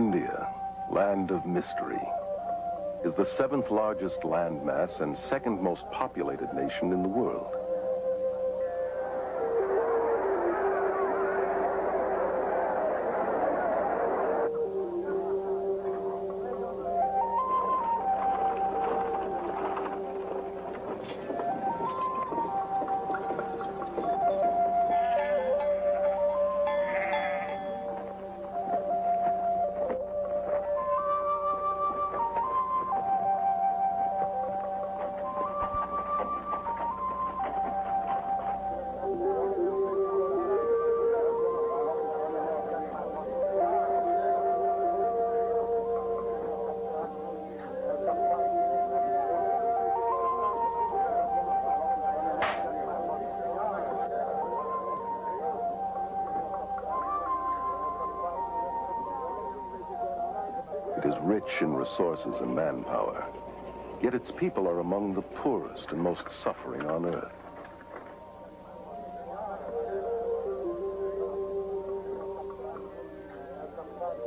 India, land of mystery, is the 7th largest landmass and 2nd most populated nation in the world. It is rich in resources and manpower, yet its people are among the poorest and most suffering on earth.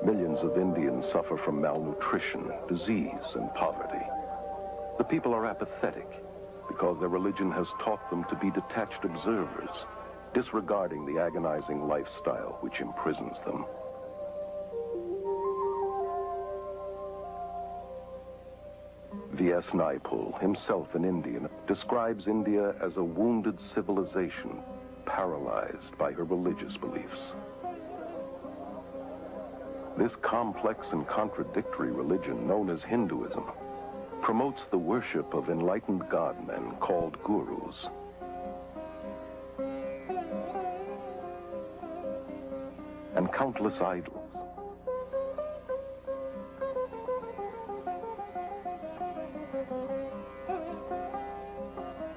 Millions of Indians suffer from malnutrition, disease, and poverty. The people are apathetic because their religion has taught them to be detached observers, disregarding the agonizing lifestyle which imprisons them. V.S. Naipaul, himself an Indian, describes India as a wounded civilization, paralyzed by her religious beliefs. This complex and contradictory religion, known as Hinduism, promotes the worship of enlightened god-men called gurus. And countless idols.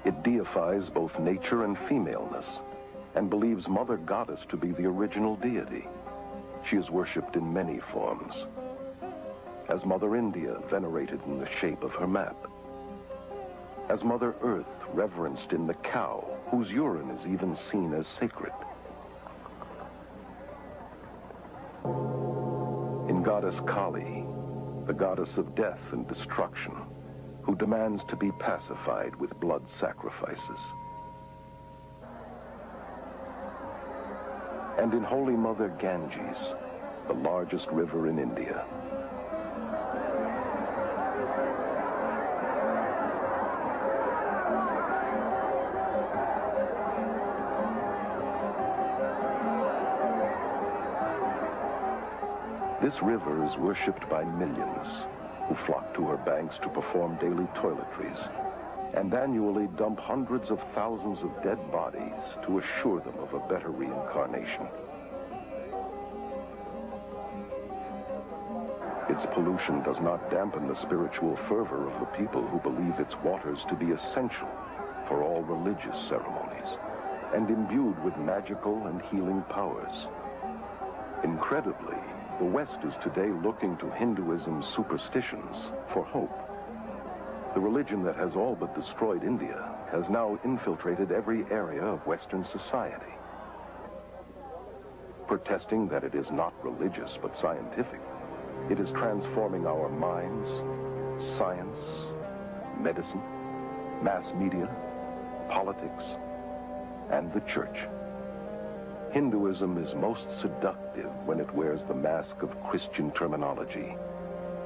It deifies both nature and femaleness, and believes Mother Goddess to be the original deity. She is worshipped in many forms. As Mother India, venerated in the shape of her map. As Mother Earth, reverenced in the cow, whose urine is even seen as sacred. In Goddess Kali, the goddess of death and destruction, who demands to be pacified with blood sacrifices. And in Holy Mother Ganges, the largest river in India. This river is worshipped by millions who flock to her banks to perform daily toiletries and annually dump hundreds of thousands of dead bodies to assure them of a better reincarnation. Its pollution does not dampen the spiritual fervor of the people who believe its waters to be essential for all religious ceremonies and imbued with magical and healing powers. Incredibly, the West is today looking to Hinduism's superstitions for hope. The religion that has all but destroyed India has now infiltrated every area of Western society. Protesting that it is not religious but scientific, it is transforming our minds, science, medicine, mass media, politics, and the church. Hinduism is most seductive when it wears the mask of Christian terminology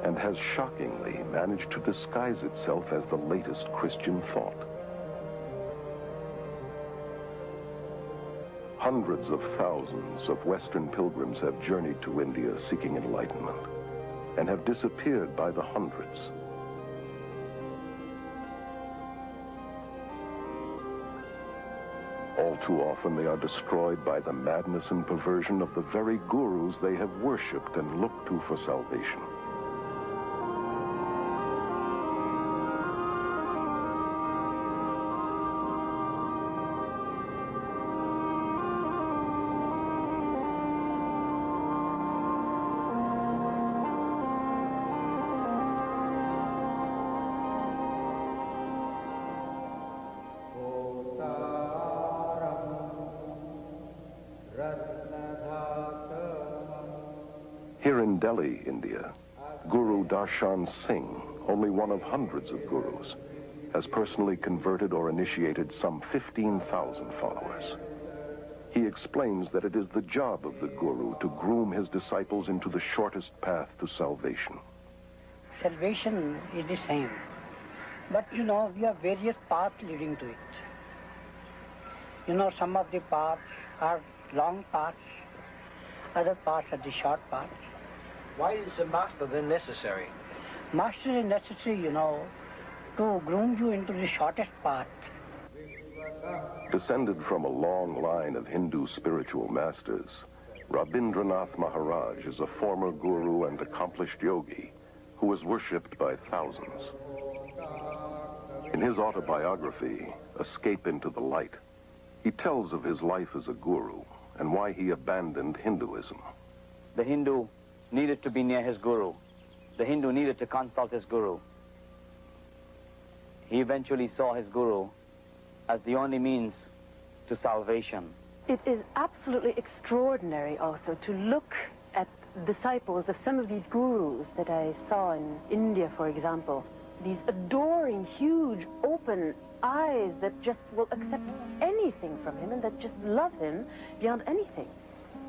and has shockingly managed to disguise itself as the latest Christian thought. Hundreds of thousands of Western pilgrims have journeyed to India seeking enlightenment and have disappeared by the hundreds. All too often they are destroyed by the madness and perversion of the very gurus they have worshipped and looked to for salvation. Here in Delhi, India, Guru Darshan Singh, only one of hundreds of gurus, has personally converted or initiated some 15,000 followers. He explains that it is the job of the guru to groom his disciples into the shortest path to salvation. Salvation is the same, but you know, we have various paths leading to it. You know, some of the paths are long paths, other paths are the short paths. Why is a master then necessary? Master is necessary, you know, to groom you into the shortest path. Descended from a long line of Hindu spiritual masters, Rabindranath Maharaj is a former guru and accomplished yogi who was worshipped by thousands. In his autobiography, Escape into the Light, he tells of his life as a guru and why he abandoned Hinduism. The Hindu needed to be near his guru. The Hindu needed to consult his guru. He eventually saw his guru as the only means to salvation. It is absolutely extraordinary also to look at disciples of some of these gurus that I saw in India, for example. These adoring, huge, open eyes that just will accept anything from him and that just love him beyond anything.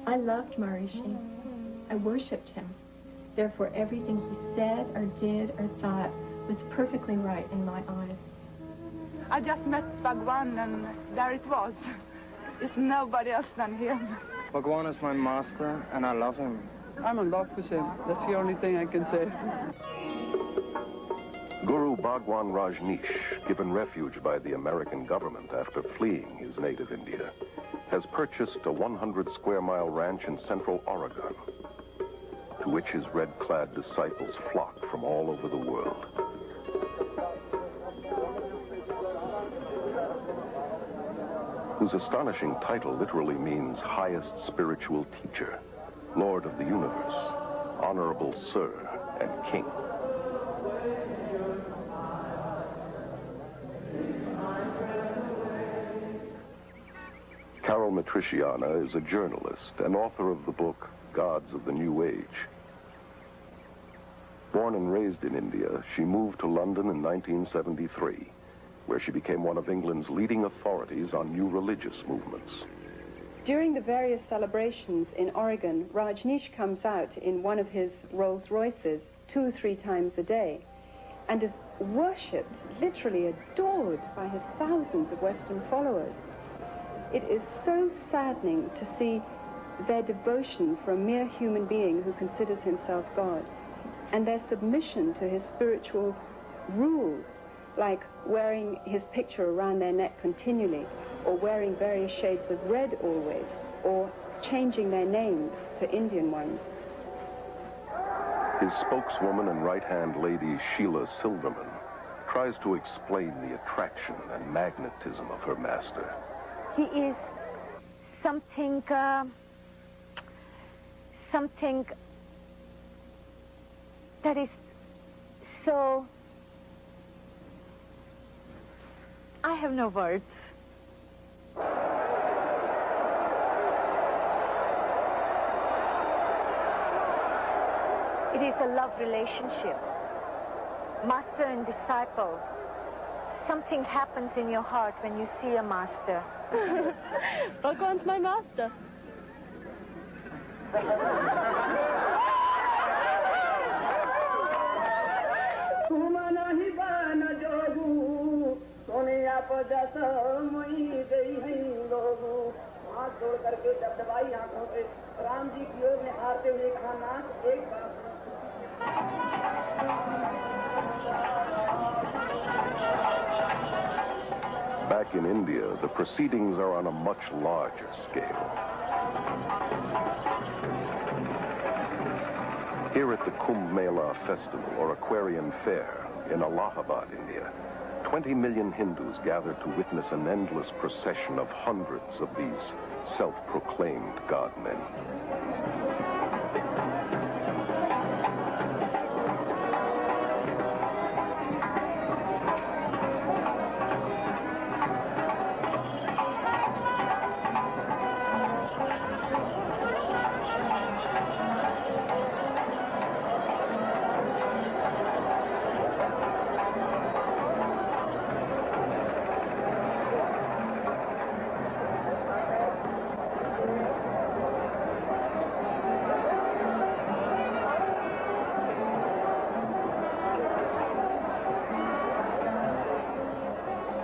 I loved Maharishi. I worshipped him. Therefore, everything he said or did or thought was perfectly right in my eyes. I just met Bhagwan and there it was. It's nobody else than him. Bhagwan is my master and I love him. I'm in love with him. That's the only thing I can say. Guru Bhagwan Rajneesh, given refuge by the American government after fleeing his native India, has purchased a 100-square-mile ranch in central Oregon, to which his red-clad disciples flock from all over the world. Whose astonishing title literally means highest spiritual teacher, Lord of the universe, Honorable Sir, and King. Carol Matriciana is a journalist and author of the book Gods of the New Age. Born and raised in India, she moved to London in 1973, where she became one of England's leading authorities on new religious movements. During the various celebrations in Oregon, Rajneesh comes out in one of his Rolls Royces 2 or 3 times a day and is worshipped, literally adored by his thousands of Western followers. It is so saddening to see their devotion for a mere human being who considers himself God, and their submission to his spiritual rules, like wearing his picture around their neck continually, or wearing various shades of red always, or changing their names to Indian ones. His spokeswoman and right-hand lady, Sheila Silverman, tries to explain the attraction and magnetism of her master. He is something that is so... I have no words. It is a love relationship, master and disciple. Something happens in your heart when you see a master. Bhagwan's my master. Back in India, the proceedings are on a much larger scale. Here at the Kumbh Mela Festival, or Aquarian Fair, in Allahabad, India, 20 million Hindus gather to witness an endless procession of hundreds of these self-proclaimed God-men.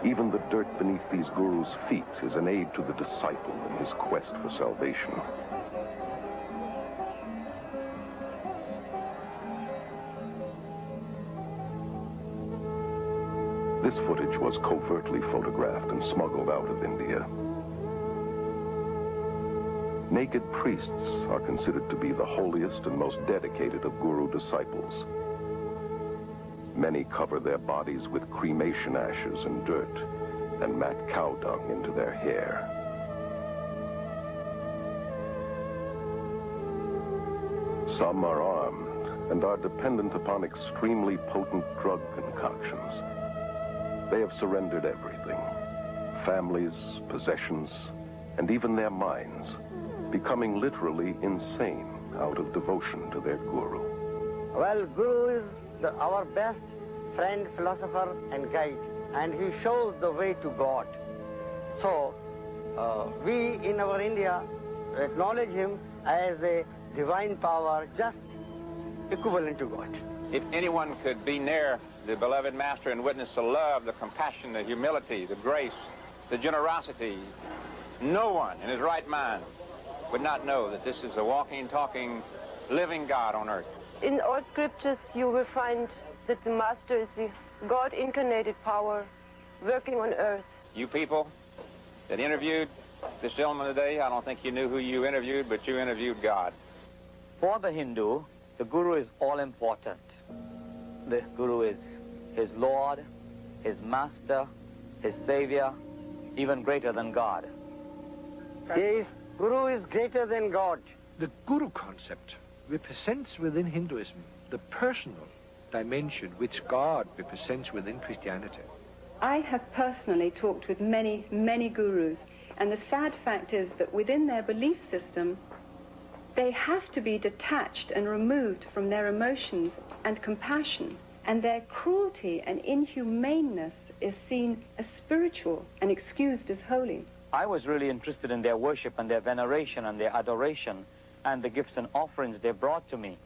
Even the dirt beneath these gurus' feet is an aid to the disciple in his quest for salvation. This footage was covertly photographed and smuggled out of India. Naked priests are considered to be the holiest and most dedicated of guru disciples. Many cover their bodies with cremation ashes and dirt and mat cow dung into their hair. Some are armed and are dependent upon extremely potent drug concoctions. They have surrendered everything, families, possessions, and even their minds, becoming literally insane out of devotion to their guru. Well, Guru is our best friend, philosopher, and guide, and he shows the way to God. So, we in our India acknowledge him as a divine power, just equivalent to God. If anyone could be near the beloved Master and witness the love, the compassion, the humility, the grace, the generosity, no one in his right mind would not know that this is a walking, talking, living God on earth. In all scriptures, you will find that the Master is the God-incarnated power working on earth. You people that interviewed this gentleman today, I don't think you knew who you interviewed, but you interviewed God. For the Hindu, the Guru is all-important. The Guru is his Lord, his Master, his Savior, even greater than God. Yes, Guru is greater than God. The Guru concept represents within Hinduism the personal dimension which God represents within Christianity. I have personally talked with many, many gurus, and the sad fact is that within their belief system, they have to be detached and removed from their emotions and compassion, and their cruelty and inhumaneness is seen as spiritual and excused as holy. I was really interested in their worship and their veneration and their adoration and the gifts and offerings they brought to me.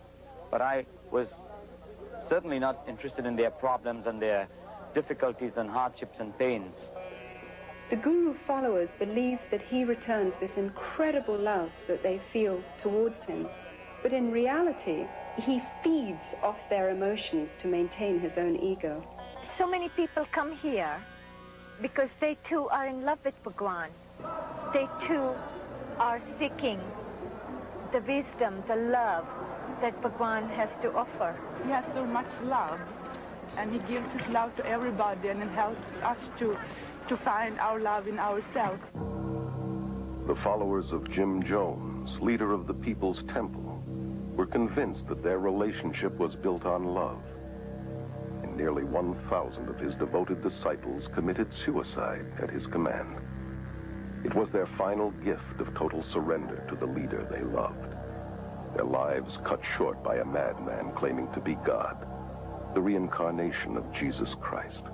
But I was certainly not interested in their problems and their difficulties and hardships and pains. The Guru followers believe that he returns this incredible love that they feel towards him. But in reality, he feeds off their emotions to maintain his own ego. So many people come here because they too are in love with Bhagwan. They too are seeking the wisdom, the love that Bhagwan has to offer. He has so much love, and he gives his love to everybody, and it helps us to find our love in ourselves. The followers of Jim Jones, leader of the People's Temple, were convinced that their relationship was built on love. And nearly 1,000 of his devoted disciples committed suicide at his command. It was their final gift of total surrender to the leader they loved. Their lives cut short by a madman claiming to be God, the reincarnation of Jesus Christ.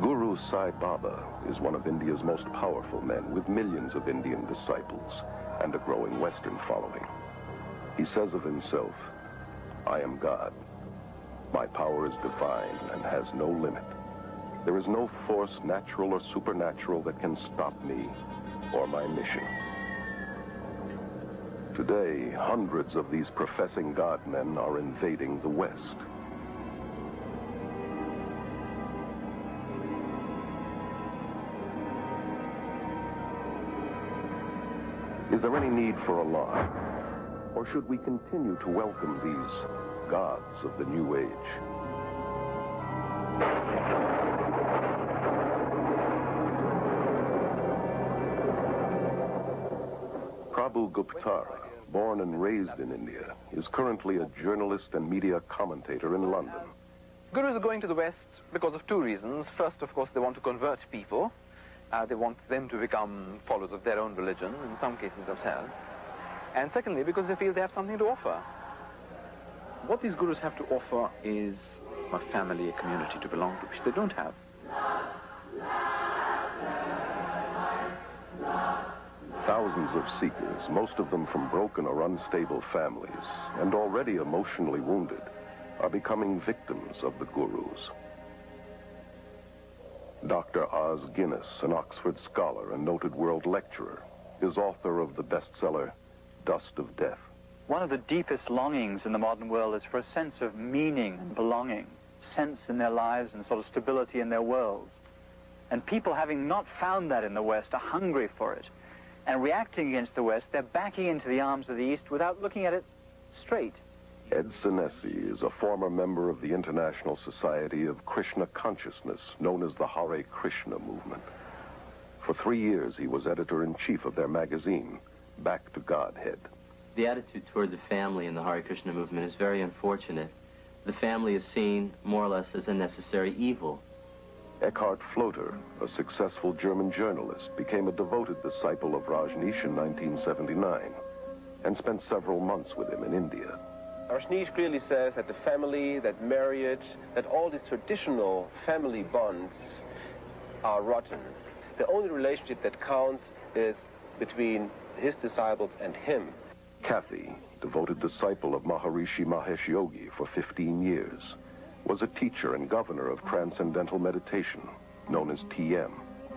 Guru Sai Baba is one of India's most powerful men with millions of Indian disciples and a growing Western following. He says of himself, "I am God. My power is divine and has no limit. There is no force, natural or supernatural, that can stop me or my mission." Today, hundreds of these professing God men are invading the West. Is there any need for alarm? Or should we continue to welcome these gods of the New Age? Prabhu Guptara, born and raised in India, is currently a journalist and media commentator in London. Gurus are going to the West because of two reasons. First, of course, they want to convert people. They want them to become followers of their own religion, in some cases themselves. And secondly, because they feel they have something to offer. What these gurus have to offer is a family, a community to belong to, which they don't have. Thousands of seekers, most of them from broken or unstable families, and already emotionally wounded, are becoming victims of the gurus. Dr. Os Guinness, an Oxford scholar and noted world lecturer, is author of the bestseller, Dust of Death. One of the deepest longings in the modern world is for a sense of meaning and belonging, sense in their lives and sort of stability in their worlds. And people, having not found that in the West, are hungry for it. And reacting against the West, they're backing into the arms of the East without looking at it straight. Ed Senesi is a former member of the International Society of Krishna Consciousness, known as the Hare Krishna movement. For 3 years, he was editor-in-chief of their magazine, Back to Godhead. The attitude toward the family in the Hare Krishna movement is very unfortunate. The family is seen more or less as a necessary evil. Eckhart Floater, a successful German journalist, became a devoted disciple of Rajneesh in 1979 and spent several months with him in India. Rajneesh clearly says that the family, that marriage, that all these traditional family bonds are rotten. The only relationship that counts is between his disciples and him. Kathy, devoted disciple of Maharishi Mahesh Yogi for 15 years, was a teacher and governor of Transcendental Meditation, known as TM.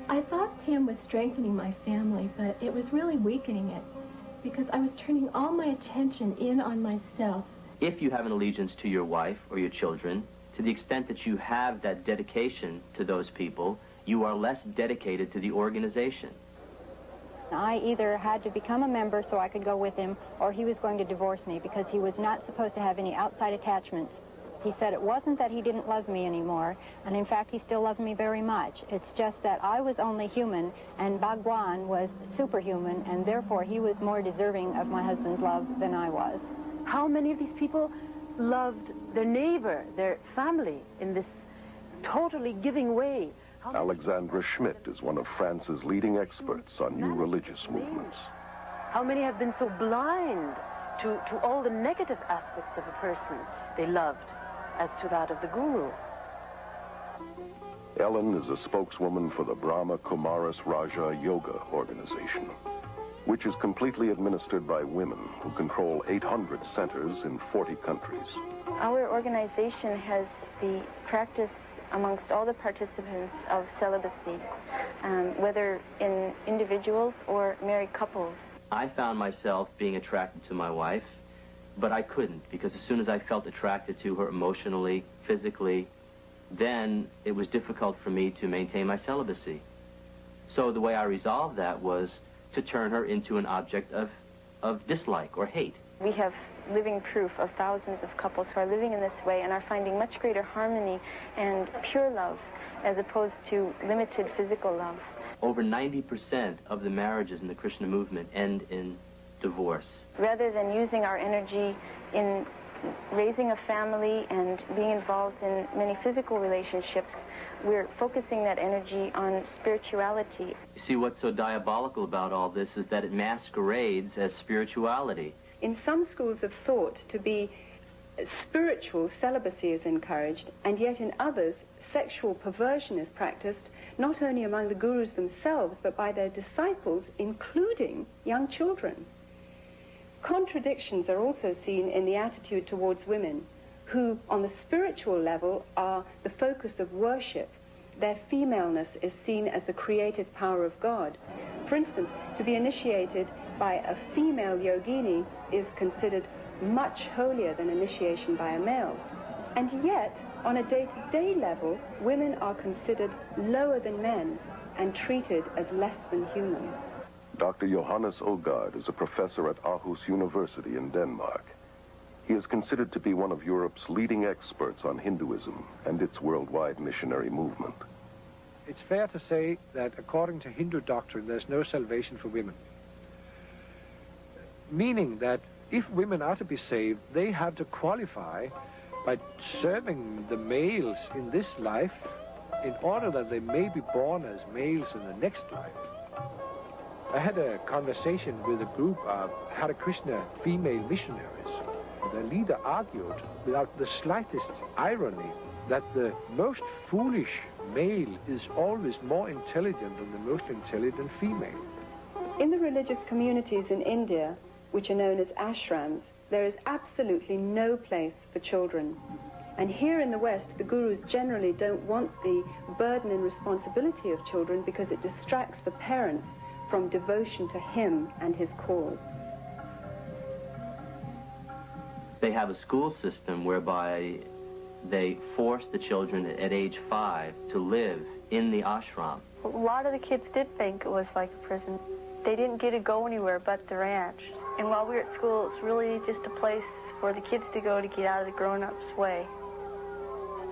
I thought Tim was strengthening my family, but it was really weakening it, because I was turning all my attention in on myself. If you have an allegiance to your wife or your children, to the extent that you have that dedication to those people, you are less dedicated to the organization. I either had to become a member so I could go with him, or he was going to divorce me because he was not supposed to have any outside attachments. He said it wasn't that he didn't love me anymore, and in fact he still loved me very much. It's just that I was only human and Bhagwan was superhuman, and therefore he was more deserving of my husband's love than I was. How many of these people loved their neighbor, their family, in this totally giving way? Alexandra Schmidt is one of France's leading experts on new religious movements. How many have been so blind to all the negative aspects of a person they loved as to that of the guru? Ellen is a spokeswoman for the Brahma Kumaris Raja Yoga organization, which is completely administered by women who control 800 centers in 40 countries. Our organization has the practice amongst all the participants of celibacy, whether in individuals or married couples. I found myself being attracted to my wife, but I couldn't, because as soon as I felt attracted to her emotionally, physically, then it was difficult for me to maintain my celibacy. So the way I resolved that was to turn her into an object of dislike or hate. We have living proof of thousands of couples who are living in this way and are finding much greater harmony and pure love as opposed to limited physical love. Over 90% of the marriages in the Krishna movement end in divorce. Rather than using our energy in raising a family and being involved in many physical relationships, we're focusing that energy on spirituality. You see, what's so diabolical about all this is that it masquerades as spirituality. In some schools of thought, to be spiritual, celibacy is encouraged, and yet in others, sexual perversion is practiced, not only among the gurus themselves, but by their disciples, including young children. Contradictions are also seen in the attitude towards women, who, on the spiritual level, are the focus of worship. Their femaleness is seen as the creative power of God. For instance, to be initiated by a female yogini is considered much holier than initiation by a male. And yet, on a day-to-day level, women are considered lower than men and treated as less than human. Dr. Johannes Ågaard is a professor at Aarhus University in Denmark. He is considered to be one of Europe's leading experts on Hinduism and its worldwide missionary movement. It's fair to say that according to Hindu doctrine, there's no salvation for women. Meaning that if women are to be saved, they have to qualify by serving the males in this life in order that they may be born as males in the next life. I had a conversation with a group of Hare Krishna female missionaries. Their leader argued, without the slightest irony, that the most foolish male is always more intelligent than the most intelligent female. In the religious communities in India, which are known as ashrams, there is absolutely no place for children. And here in the West, the gurus generally don't want the burden and responsibility of children because it distracts the parents from devotion to him and his cause. They have a school system whereby they force the children at age 5 to live in the ashram. A lot of the kids did think it was like a prison. They didn't get to go anywhere but the ranch. And while we were at school, it's really just a place for the kids to go to get out of the grown-ups' way.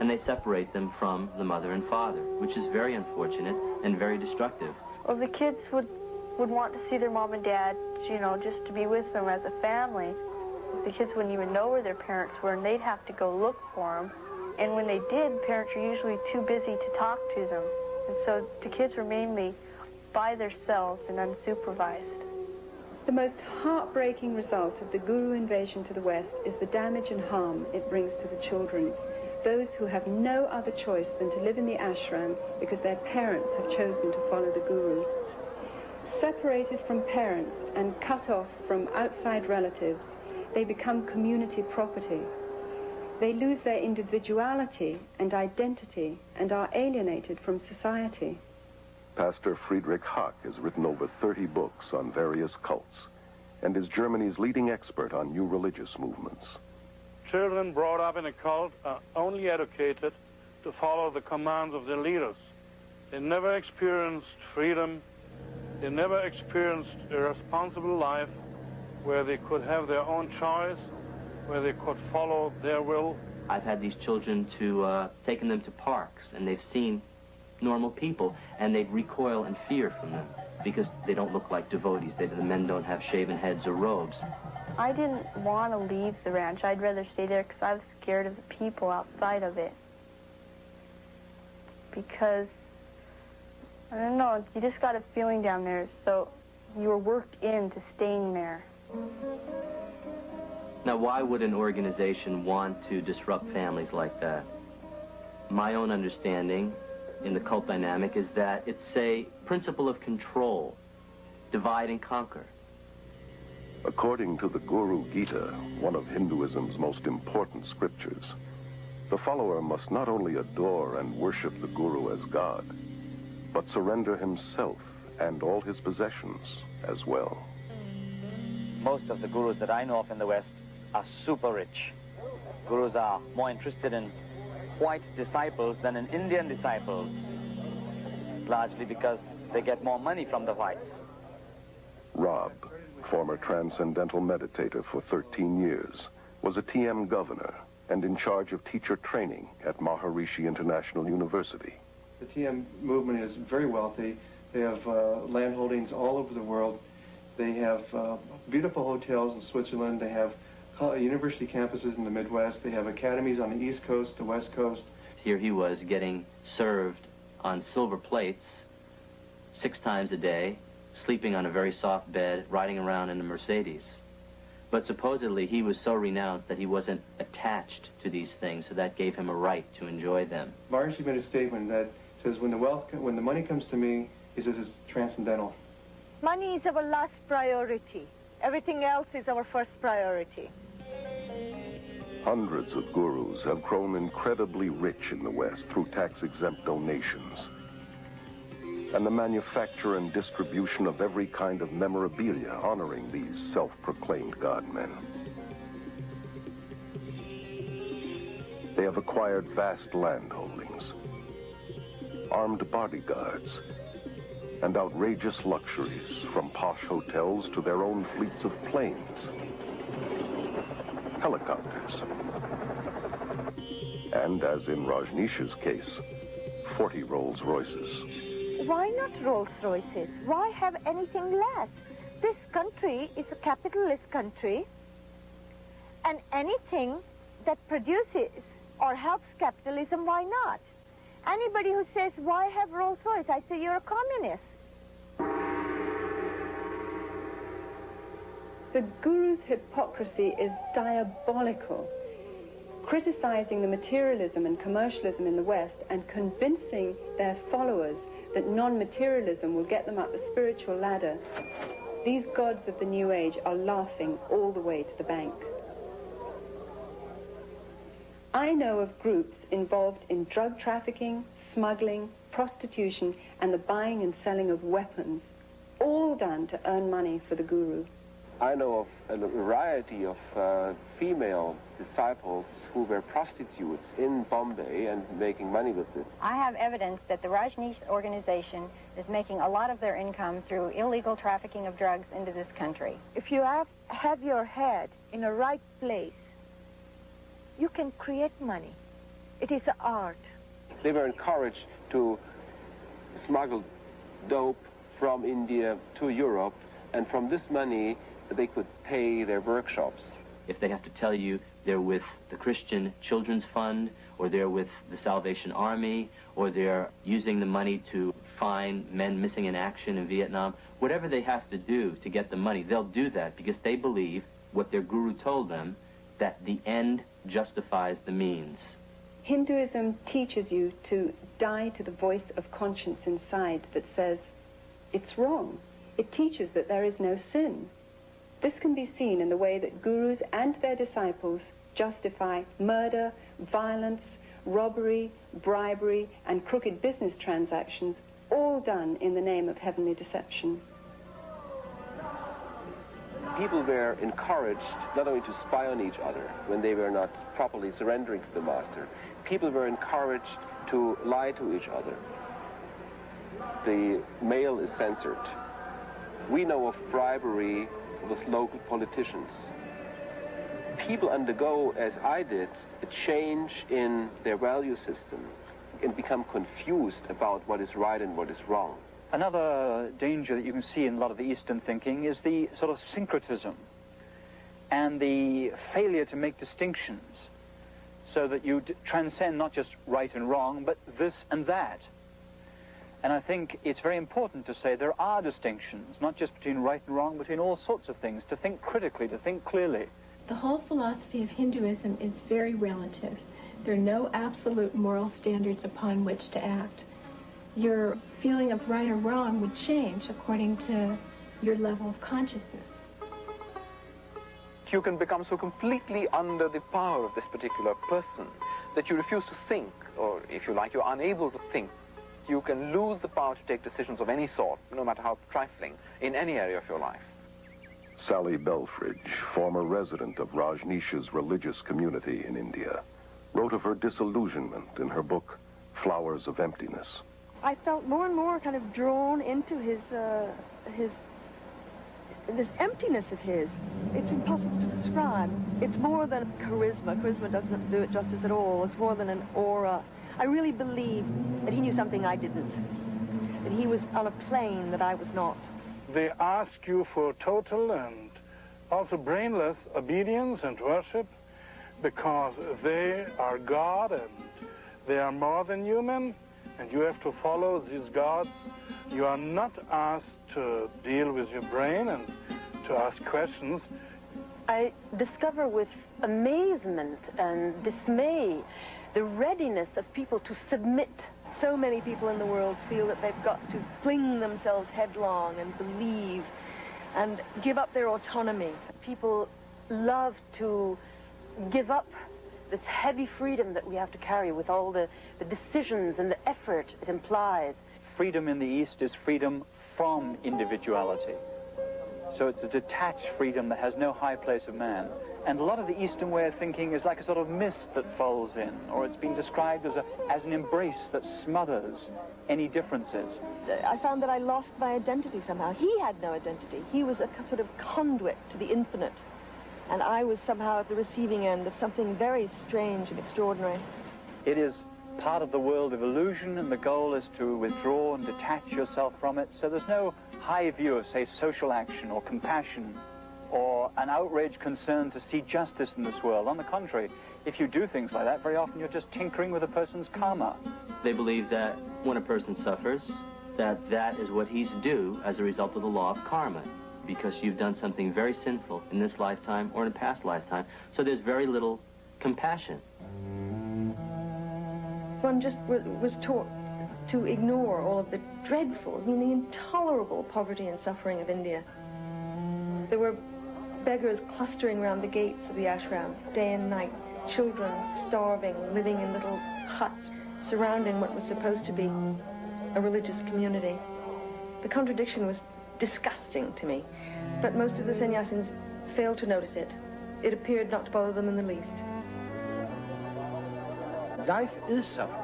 And they separate them from the mother and father, which is very unfortunate and very destructive. Well, the kids would want to see their mom and dad, you know, just to be with them as a family. The kids wouldn't even know where their parents were, and they'd have to go look for them. And when they did, parents were usually too busy to talk to them. And so the kids were mainly by themselves and unsupervised. The most heartbreaking result of the guru invasion to the West is the damage and harm it brings to the children, those who have no other choice than to live in the ashram because their parents have chosen to follow the guru. Separated from parents and cut off from outside relatives, they become community property. They lose their individuality and identity and are alienated from society. Pastor Friedrich Hack has written over 30 books on various cults and is Germany's leading expert on new religious movements. Children brought up in a cult are only educated to follow the commands of their leaders. They never experienced freedom. They never experienced a responsible life where they could have their own choice, where they could follow their will. I've had these children taken them to parks, and they've seen normal people, and they'd recoil in fear from them because they don't look like devotees. The men don't have shaven heads or robes. I didn't want to leave the ranch. I'd rather stay there because I was scared of the people outside of it. Because, I don't know, you just got a feeling down there, so you were worked into staying there. Now, why would an organization want to disrupt families like that? My own understanding in the cult dynamic is that it's a principle of control, divide and conquer. According to the Guru Gita, one of Hinduism's most important scriptures, the follower must not only adore and worship the Guru as God, but surrender himself and all his possessions as well. Most of the gurus that I know of in the West are super rich. Gurus are more interested in white disciples than in Indian disciples, largely because they get more money from the whites. Rob, former transcendental meditator for 13 years, was a TM governor and in charge of teacher training at Maharishi International University. The TM movement is very wealthy. They have land holdings all over the world. They have beautiful hotels in Switzerland. They have university campuses in the Midwest. They have academies on the East Coast, the West Coast. Here he was getting served on silver plates 6 times a day, sleeping on a very soft bed, riding around in a Mercedes. But supposedly he was so renounced that he wasn't attached to these things, so that gave him a right to enjoy them. Maharishi made a statement that says, when the money comes to me, he says it's transcendental. Money is our last priority. Everything else is our first priority. Hundreds of gurus have grown incredibly rich in the West through tax-exempt donations and the manufacture and distribution of every kind of memorabilia honoring these self-proclaimed God-men. They have acquired vast land holdings, armed bodyguards, and outrageous luxuries, from posh hotels to their own fleets of planes, helicopters, and, as in Rajneesh's case, 40 Rolls-Royces. Why not Rolls-Royces? Why have anything less? This country is a capitalist country, and anything that produces or helps capitalism, why not? Anybody who says, why have Rolls-Royce? I say, you're a communist. The guru's hypocrisy is diabolical, criticizing the materialism and commercialism in the West and convincing their followers that non-materialism will get them up the spiritual ladder. These gods of the New Age are laughing all the way to the bank. I know of groups involved in drug trafficking, smuggling, prostitution, and the buying and selling of weapons, all done to earn money for the guru. I know of a variety of female disciples who were prostitutes in Bombay and making money with it. I have evidence that the Rajneesh organization is making a lot of their income through illegal trafficking of drugs into this country. If you have your head in a right place, you can create money. It is an art. They were encouraged to smuggle dope from India to Europe, and from this money they could pay their workshops. If they have to tell you they're with the Christian Children's Fund, or they're with the Salvation Army, or they're using the money to find men missing in action in Vietnam, whatever they have to do to get the money, they'll do that because they believe what their guru told them, that the end justifies the means. Hinduism teaches you to die to the voice of conscience inside that says, it's wrong. It teaches that there is no sin. This can be seen in the way that gurus and their disciples justify murder, violence, robbery, bribery, and crooked business transactions, all done in the name of heavenly deception. People were encouraged not only to spy on each other when they were not properly surrendering to the master. People were encouraged to lie to each other. The mail is censored. We know of bribery with local politicians. People undergo, as I did, a change in their value system and become confused about what is right and what is wrong. Another danger that you can see in a lot of the Eastern thinking is the sort of syncretism and the failure to make distinctions so that you transcend not just right and wrong, but this and that. And I think it's very important to say there are distinctions, not just between right and wrong, between all sorts of things, to think critically, to think clearly. The whole philosophy of Hinduism is very relative. There are no absolute moral standards upon which to act. Your feeling of right or wrong would change according to your level of consciousness. You can become so completely under the power of this particular person that you refuse to think, or if you like, you're unable to think. You can lose the power to take decisions of any sort, no matter how trifling, in any area of your life. Sally Belfridge, former resident of Rajneesh's religious community in India, wrote of her disillusionment in her book, Flowers of Emptiness. I felt more and more kind of drawn into this emptiness of his. It's impossible to describe. It's more than charisma. Charisma doesn't do it justice at all. It's more than an aura. I really believe that he knew something I didn't, that he was on a plane that I was not. They ask you for total and also brainless obedience and worship because they are God and they are more than human, and you have to follow these gods. You are not asked to deal with your brain and to ask questions. I discover with amazement and dismay the readiness of people to submit. So many people in the world feel that they've got to fling themselves headlong and believe and give up their autonomy. People love to give up this heavy freedom that we have to carry with all the decisions and the effort it implies. Freedom in the East is freedom from individuality. So it's a detached freedom that has no high place of man. And a lot of the Eastern way of thinking is like a sort of mist that folds in, or it's been described as an embrace that smothers any differences. I found that I lost my identity somehow. He had no identity. He was a sort of conduit to the infinite. And I was somehow at the receiving end of something very strange and extraordinary. It is part of the world of illusion, and the goal is to withdraw and detach yourself from it. So there's no high view of, say, social action or compassion or an outraged concern to see justice in this world. On the contrary, if you do things like that, very often you're just tinkering with a person's karma. They believe that when a person suffers, that is what he's due as a result of the law of karma, because you've done something very sinful in this lifetime or in a past lifetime. So there's very little compassion. One just was taught to ignore all of the dreadful, I mean, the intolerable poverty and suffering of India. There were beggars clustering around the gates of the ashram day and night. children starving, living in little huts, surrounding what was supposed to be a religious community. The contradiction was disgusting to me, but most of the sannyasins failed to notice it. It appeared not to bother them in the least. Life is suffering.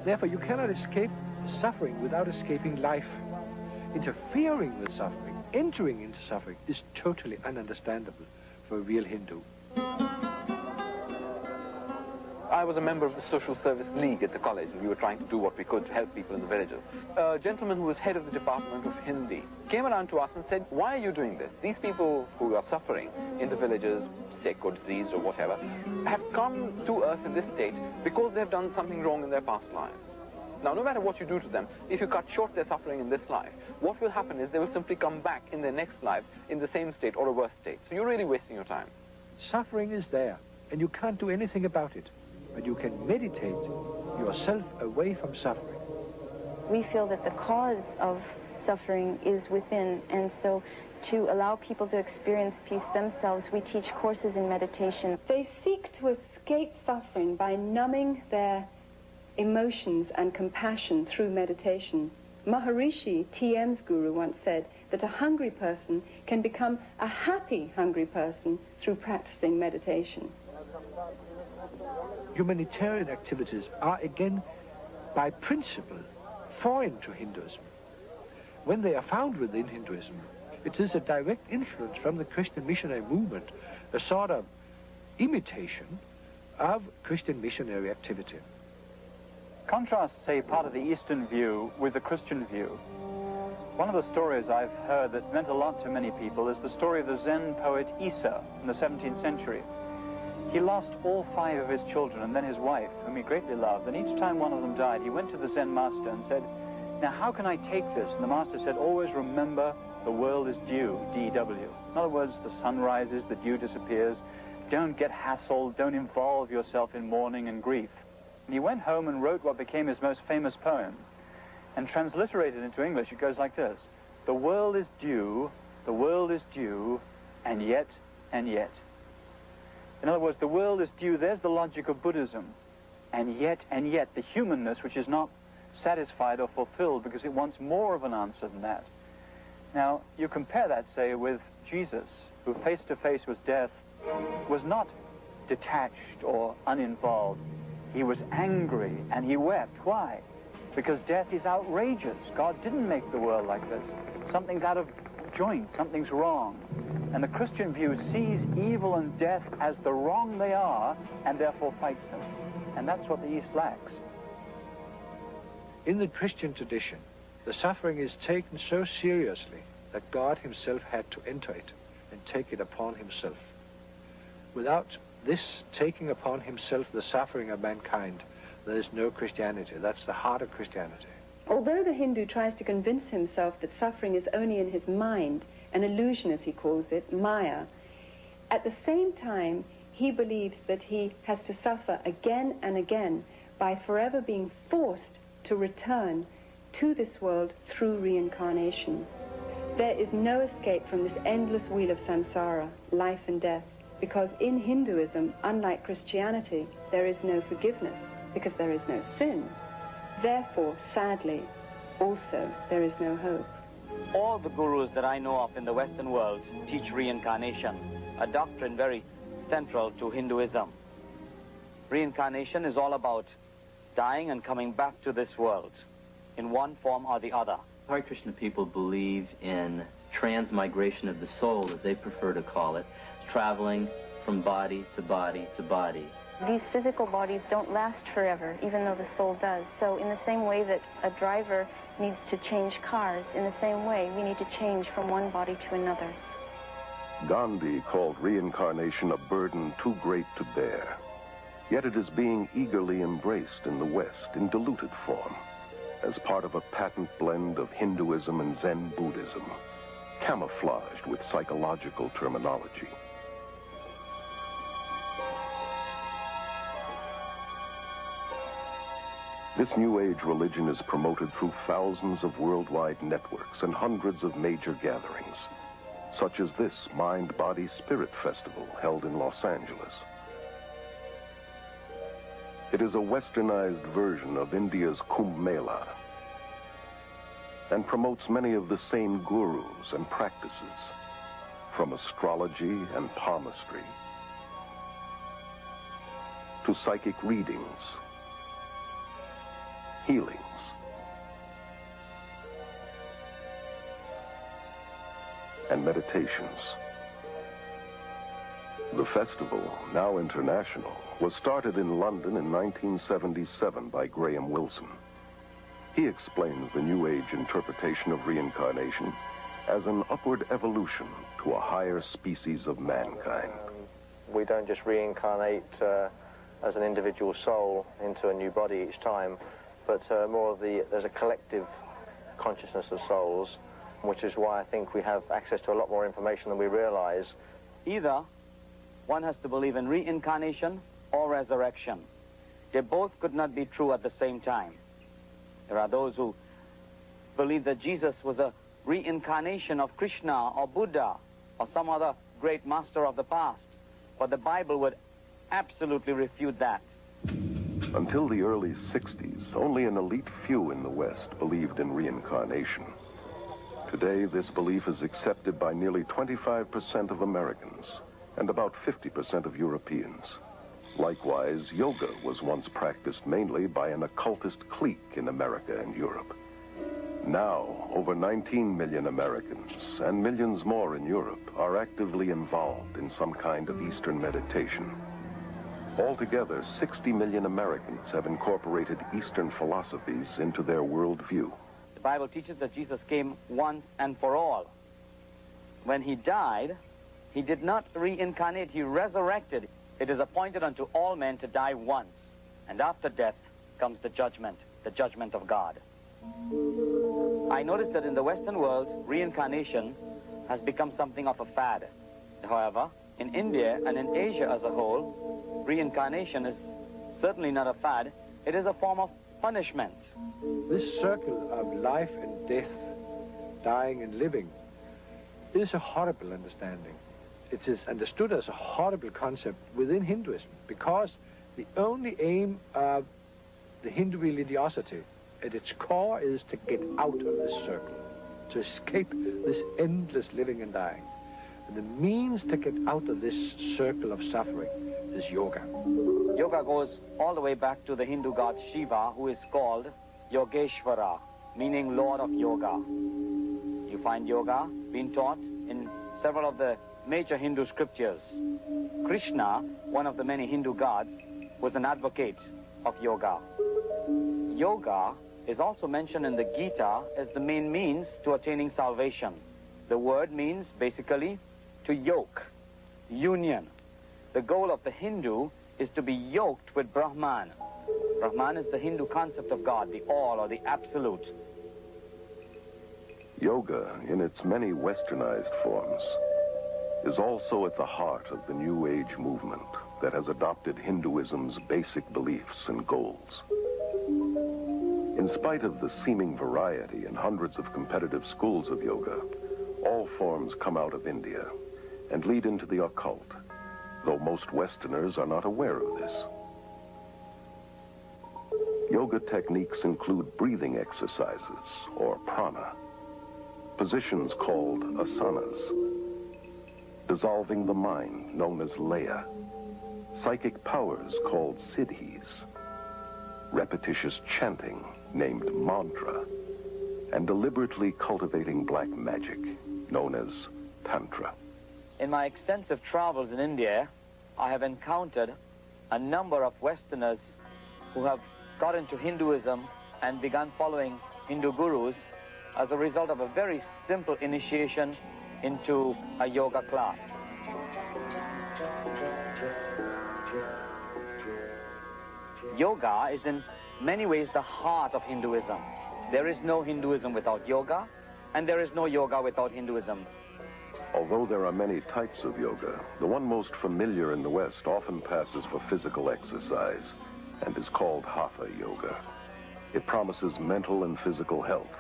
Therefore, you cannot escape suffering without escaping life. Interfering with suffering, entering into suffering, is totally ununderstandable for a real Hindu. I was a member of the Social Service League at the college, and we were trying to do what we could to help people in the villages. A gentleman who was head of the Department of Hindi came around to us and said, why are you doing this? These people who are suffering in the villages, sick or diseased or whatever, have come to earth in this state because they have done something wrong in their past lives. Now, no matter what you do to them, if you cut short their suffering in this life, what will happen is they will simply come back in their next life in the same state or a worse state. So you're really wasting your time. Suffering is there, and you can't do anything about it. But you can meditate yourself away from suffering. We feel that the cause of suffering is within, and so to allow people to experience peace themselves, we teach courses in meditation. They seek to escape suffering by numbing their emotions and compassion through meditation. Maharishi, TM's guru, once said that a hungry person can become a happy hungry person through practicing meditation. Humanitarian activities are, again, by principle, foreign to Hinduism. When they are found within Hinduism, it is a direct influence from the Christian missionary movement, a sort of imitation of Christian missionary activity. Contrast, say, part of the Eastern view with the Christian view. One of the stories I've heard that meant a lot to many people is the story of the Zen poet Issa in the 17th century. He lost all 5 of his children and then his wife, whom he greatly loved, and each time one of them died, he went to the Zen master and said, now how can I take this? And the master said, always remember the world is dew, D-W. In other words, the sun rises, the dew disappears. Don't get hassled, don't involve yourself in mourning and grief. And he went home and wrote what became his most famous poem. And transliterated into English, it goes like this: the world is dew, and yet, and yet. In other words, the world is dew, there's the logic of Buddhism. And yet, the humanness which is not satisfied or fulfilled because it wants more of an answer than that. Now, you compare that, say, with Jesus, who face to face with death was not detached or uninvolved. He was angry and he wept. Why? Because death is outrageous. God didn't make the world like this. Something's out of joint, something's wrong. And the Christian view sees evil and death as the wrong they are and therefore fights them. And that's what the East lacks. In the Christian tradition, the suffering is taken so seriously that God himself had to enter it and take it upon himself. Without this taking upon himself the suffering of mankind, there is no Christianity. That's the heart of Christianity. Although the Hindu tries to convince himself that suffering is only in his mind, an illusion as he calls it, Maya, at the same time he believes that he has to suffer again and again by forever being forced to return to this world through reincarnation. There is no escape from this endless wheel of samsara, life and death, because in Hinduism, unlike Christianity, there is no forgiveness, because there is no sin. Therefore, sadly, also, there is no hope. All the gurus that I know of in the Western world teach reincarnation, a doctrine very central to Hinduism. Reincarnation is all about dying and coming back to this world in one form or the other. Hare Krishna people believe in transmigration of the soul, as they prefer to call it, traveling from body to body to body. These physical bodies don't last forever, even though the soul does. So in the same way that a driver needs to change cars, in the same way we need to change from one body to another. Gandhi called reincarnation a burden too great to bear. Yet it is being eagerly embraced in the West in diluted form, as part of a patent blend of Hinduism and Zen Buddhism, camouflaged with psychological terminology. This New Age religion is promoted through thousands of worldwide networks and hundreds of major gatherings, such as this Mind, Body, Spirit Festival held in Los Angeles. It is a westernized version of India's Kumbh Mela and promotes many of the same gurus and practices, from astrology and palmistry to psychic readings, healings, and meditations. The festival, now international, was started in London in 1977 by Graham Wilson. He explains the New Age interpretation of reincarnation as an upward evolution to a higher species of mankind. We don't just reincarnate as an individual soul into a new body each time, but more of there's a collective consciousness of souls, which is why I think we have access to a lot more information than we realize. Either one has to believe in reincarnation or resurrection. They both could not be true at the same time. There are those who believe that Jesus was a reincarnation of Krishna or Buddha or some other great master of the past, but the Bible would absolutely refute that. Until the early 60s, only an elite few in the West believed in reincarnation. Today, this belief is accepted by nearly 25% of Americans and about 50% of Europeans. Likewise, yoga was once practiced mainly by an occultist clique in America and Europe. Now, over 19 million Americans and millions more in Europe are actively involved in some kind of Eastern meditation. Altogether, 60 million Americans have incorporated Eastern philosophies into their worldview. The Bible teaches that Jesus came once and for all. When he died, he did not reincarnate, he resurrected. It is appointed unto all men to die once, and after death comes the judgment of God. I noticed that in the Western world, reincarnation has become something of a fad. However, in India and in Asia as a whole, reincarnation is certainly not a fad. It is a form of punishment. This circle of life and death, dying and living, is a horrible understanding. It is understood as a horrible concept within Hinduism, because the only aim of the Hindu religiosity at its core is to get out of this circle, to escape this endless living and dying. And the means to get out of this circle of suffering is yoga. Yoga goes all the way back to the Hindu god Shiva, who is called Yogeshvara, meaning Lord of Yoga. You find yoga being taught in several of the major Hindu scriptures. Krishna, one of the many Hindu gods, was an advocate of yoga. Yoga is also mentioned in the Gita as the main means to attaining salvation. The word means basically to yoke, union. The goal of the Hindu is to be yoked with Brahman. Brahman is the Hindu concept of God, the all or the absolute. Yoga, in its many westernized forms, is also at the heart of the New Age movement that has adopted Hinduism's basic beliefs and goals. In spite of the seeming variety and hundreds of competitive schools of yoga, all forms come out of India and lead into the occult, though most Westerners are not aware of this. Yoga techniques include breathing exercises, or prana, positions called asanas, dissolving the mind, known as laya, psychic powers called siddhis, repetitious chanting, named mantra, and deliberately cultivating black magic, known as tantra. In my extensive travels in India, I have encountered a number of Westerners who have got into Hinduism and begun following Hindu gurus as a result of a very simple initiation into a yoga class. Yoga is in many ways the heart of Hinduism. There is no Hinduism without yoga, and there is no yoga without Hinduism. Although there are many types of yoga, the one most familiar in the West often passes for physical exercise and is called hatha yoga. It promises mental and physical health,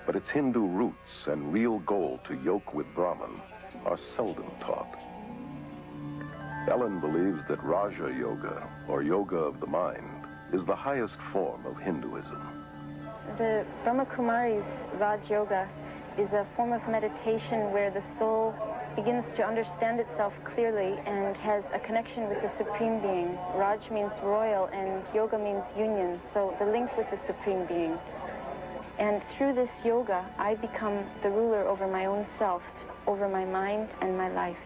but its Hindu roots and real goal to yoke with Brahman are seldom taught. Ellen believes that Raja Yoga, or yoga of the mind, is the highest form of Hinduism. The Brahma Kumari's Raj Yoga is a form of meditation where the soul begins to understand itself clearly and has a connection with the Supreme Being. Raj means royal and yoga means union, so the link with the Supreme Being. And through this yoga, I become the ruler over my own self, over my mind and my life.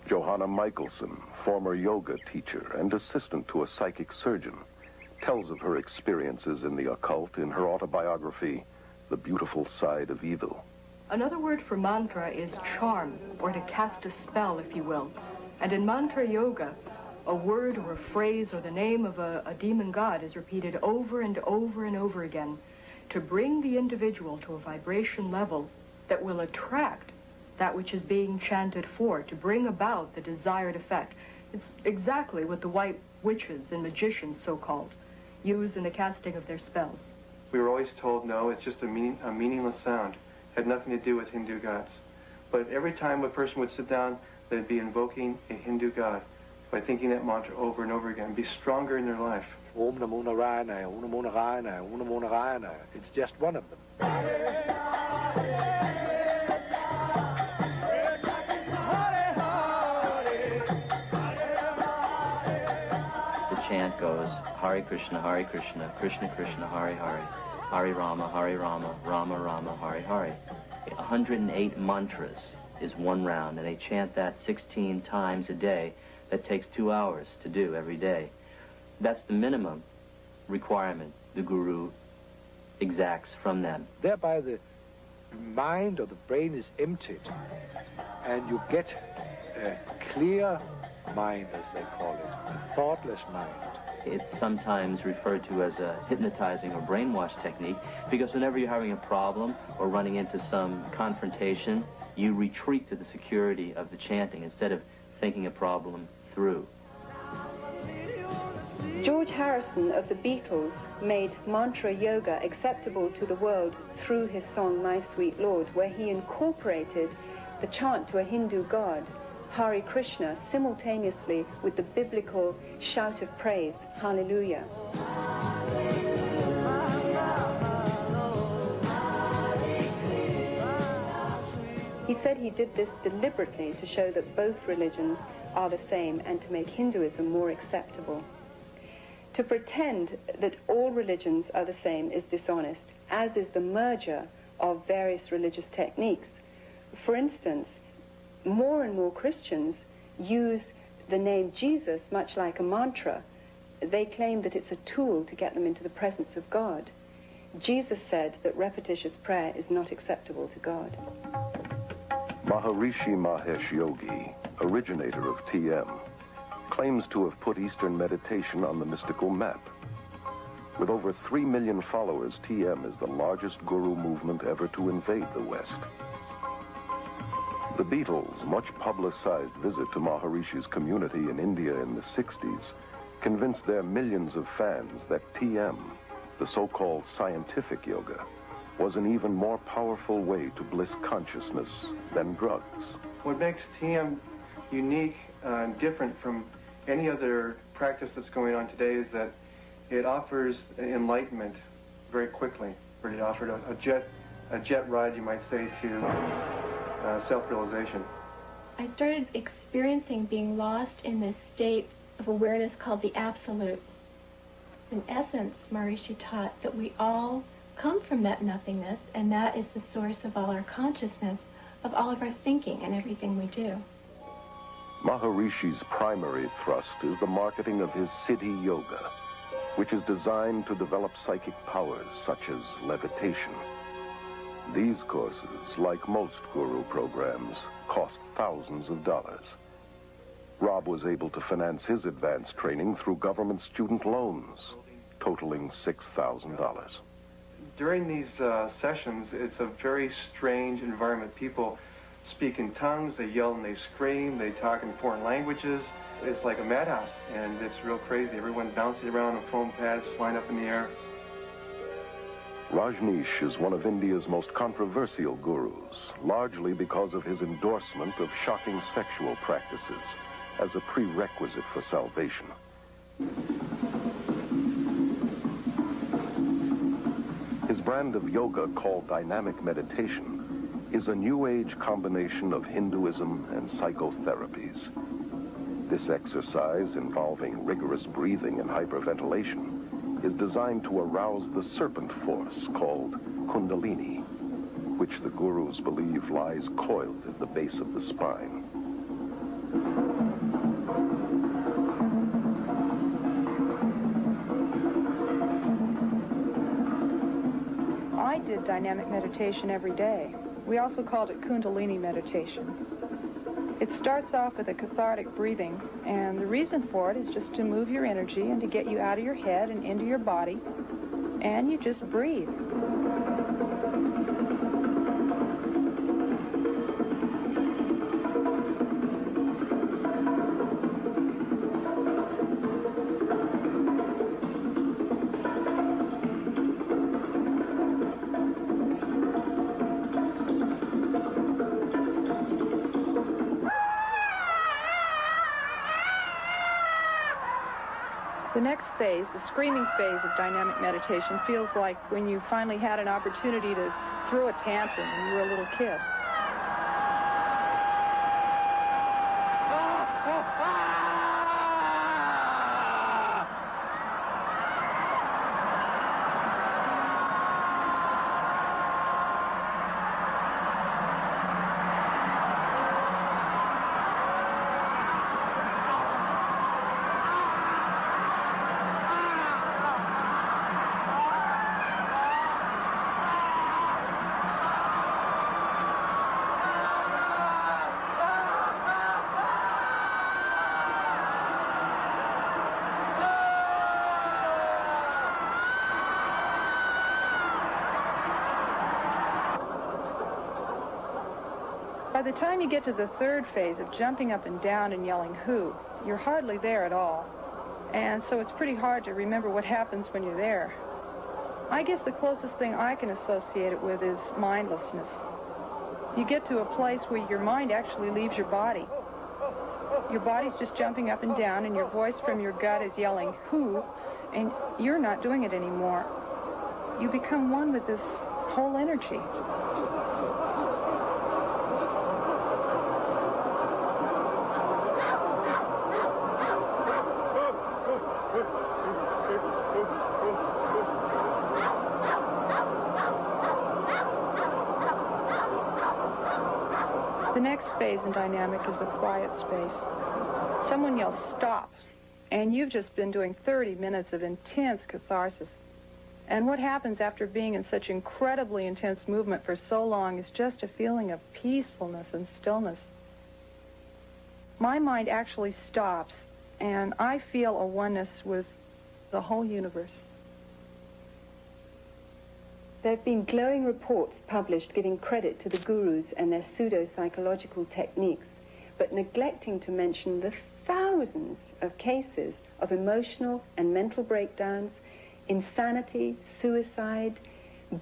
Johanna Michelson, former yoga teacher and assistant to a psychic surgeon, tells of her experiences in the occult in her autobiography, The Beautiful Side of Evil. Another word for mantra is charm, or to cast a spell, if you will. And in mantra yoga, a word or a phrase or the name of a demon god is repeated over and over and over again to bring the individual to a vibration level that will attract that which is being chanted for, to bring about the desired effect. It's exactly what the white witches and magicians, so-called, use in the casting of their spells. We were always told, no, it's just a meaningless sound. Had nothing to do with Hindu gods. But every time a person would sit down, they'd be invoking a Hindu god by thinking that mantra over and over again, be stronger in their life. Om Namo Narayana, Om Namo Narayana, Om Namo Narayana. It's just one of them. The chant goes, Hare Krishna, Krishna Krishna, Hare Hare, Hare Rama, Rama Rama, Hare Hare. 108 mantras is one round, and they chant that 16 times a day. That takes 2 hours to do every day. That's the minimum requirement the guru exacts from them. Thereby the mind or the brain is emptied, and you get a clear mind, as they call it, a thoughtless mind. It's sometimes referred to as a hypnotizing or brainwash technique, because whenever you're having a problem or running into some confrontation, you retreat to the security of the chanting instead of thinking a problem through. George Harrison of the Beatles made mantra yoga acceptable to the world through his song My Sweet Lord, where he incorporated the chant to a Hindu god, Hare Krishna, simultaneously with the biblical shout of praise, Hallelujah. He said he did this deliberately to show that both religions are the same and to make Hinduism more acceptable. To pretend that all religions are the same is dishonest, as is the merger of various religious techniques. For instance, more and more Christians use the name Jesus much like a mantra. They claim that it's a tool to get them into the presence of God. Jesus said that repetitious prayer is not acceptable to God. Maharishi Mahesh Yogi, originator of TM, claims to have put Eastern meditation on the mystical map. With over 3 million followers, TM is the largest guru movement ever to invade the West. The Beatles' much publicized visit to Maharishi's community in India in the 60s convinced their millions of fans that TM, the so-called scientific yoga, was an even more powerful way to bliss consciousness than drugs. What makes TM unique and different from any other practice that's going on today is that it offers enlightenment very quickly. It offered a jet ride, you might say, to self-realization. I started experiencing being lost in this state of awareness called the absolute. In essence, Maharishi taught that we all come from that nothingness, and that is the source of all our consciousness, of all of our thinking and everything we do. Maharishi's primary thrust is the marketing of his Siddhi Yoga, which is designed to develop psychic powers such as levitation. These courses, like most guru programs, cost thousands of dollars. Rob was able to finance his advanced training through government student loans, totaling $6,000. During these sessions, it's a very strange environment. People speak in tongues, they yell and they scream, they talk in foreign languages. It's like a madhouse, and it's real crazy. Everyone bouncing around on foam pads, flying up in the air. Rajneesh is one of India's most controversial gurus, largely because of his endorsement of shocking sexual practices as a prerequisite for salvation. brand of yoga called dynamic meditation is a New Age combination of Hinduism and psychotherapies. This exercise, involving rigorous breathing and hyperventilation, is designed to arouse the serpent force called Kundalini, which the gurus believe lies coiled at the base of the spine. I did dynamic meditation every day. We also called it Kundalini meditation. It starts off with a cathartic breathing, and the reason for it is just to move your energy and to get you out of your head and into your body, and you just breathe. The next phase, the screaming phase of dynamic meditation, feels like when you finally had an opportunity to throw a tantrum when you were a little kid. By the time you get to the third phase of jumping up and down and yelling "who," you're hardly there at all. And so it's pretty hard to remember what happens when you're there. I guess the closest thing I can associate it with is mindlessness. You get to a place where your mind actually leaves your body. Your body's just jumping up and down, and your voice from your gut is yelling "who," and you're not doing it anymore. You become one with this whole energy. The next phase in dynamic is the quiet space. Someone yells "stop," and you've just been doing 30 minutes of intense catharsis. And what happens after being in such incredibly intense movement for so long is just a feeling of peacefulness and stillness. My mind actually stops, and I feel a oneness with the whole universe. There have been glowing reports published giving credit to the gurus and their pseudo-psychological techniques, but neglecting to mention the thousands of cases of emotional and mental breakdowns, insanity, suicide,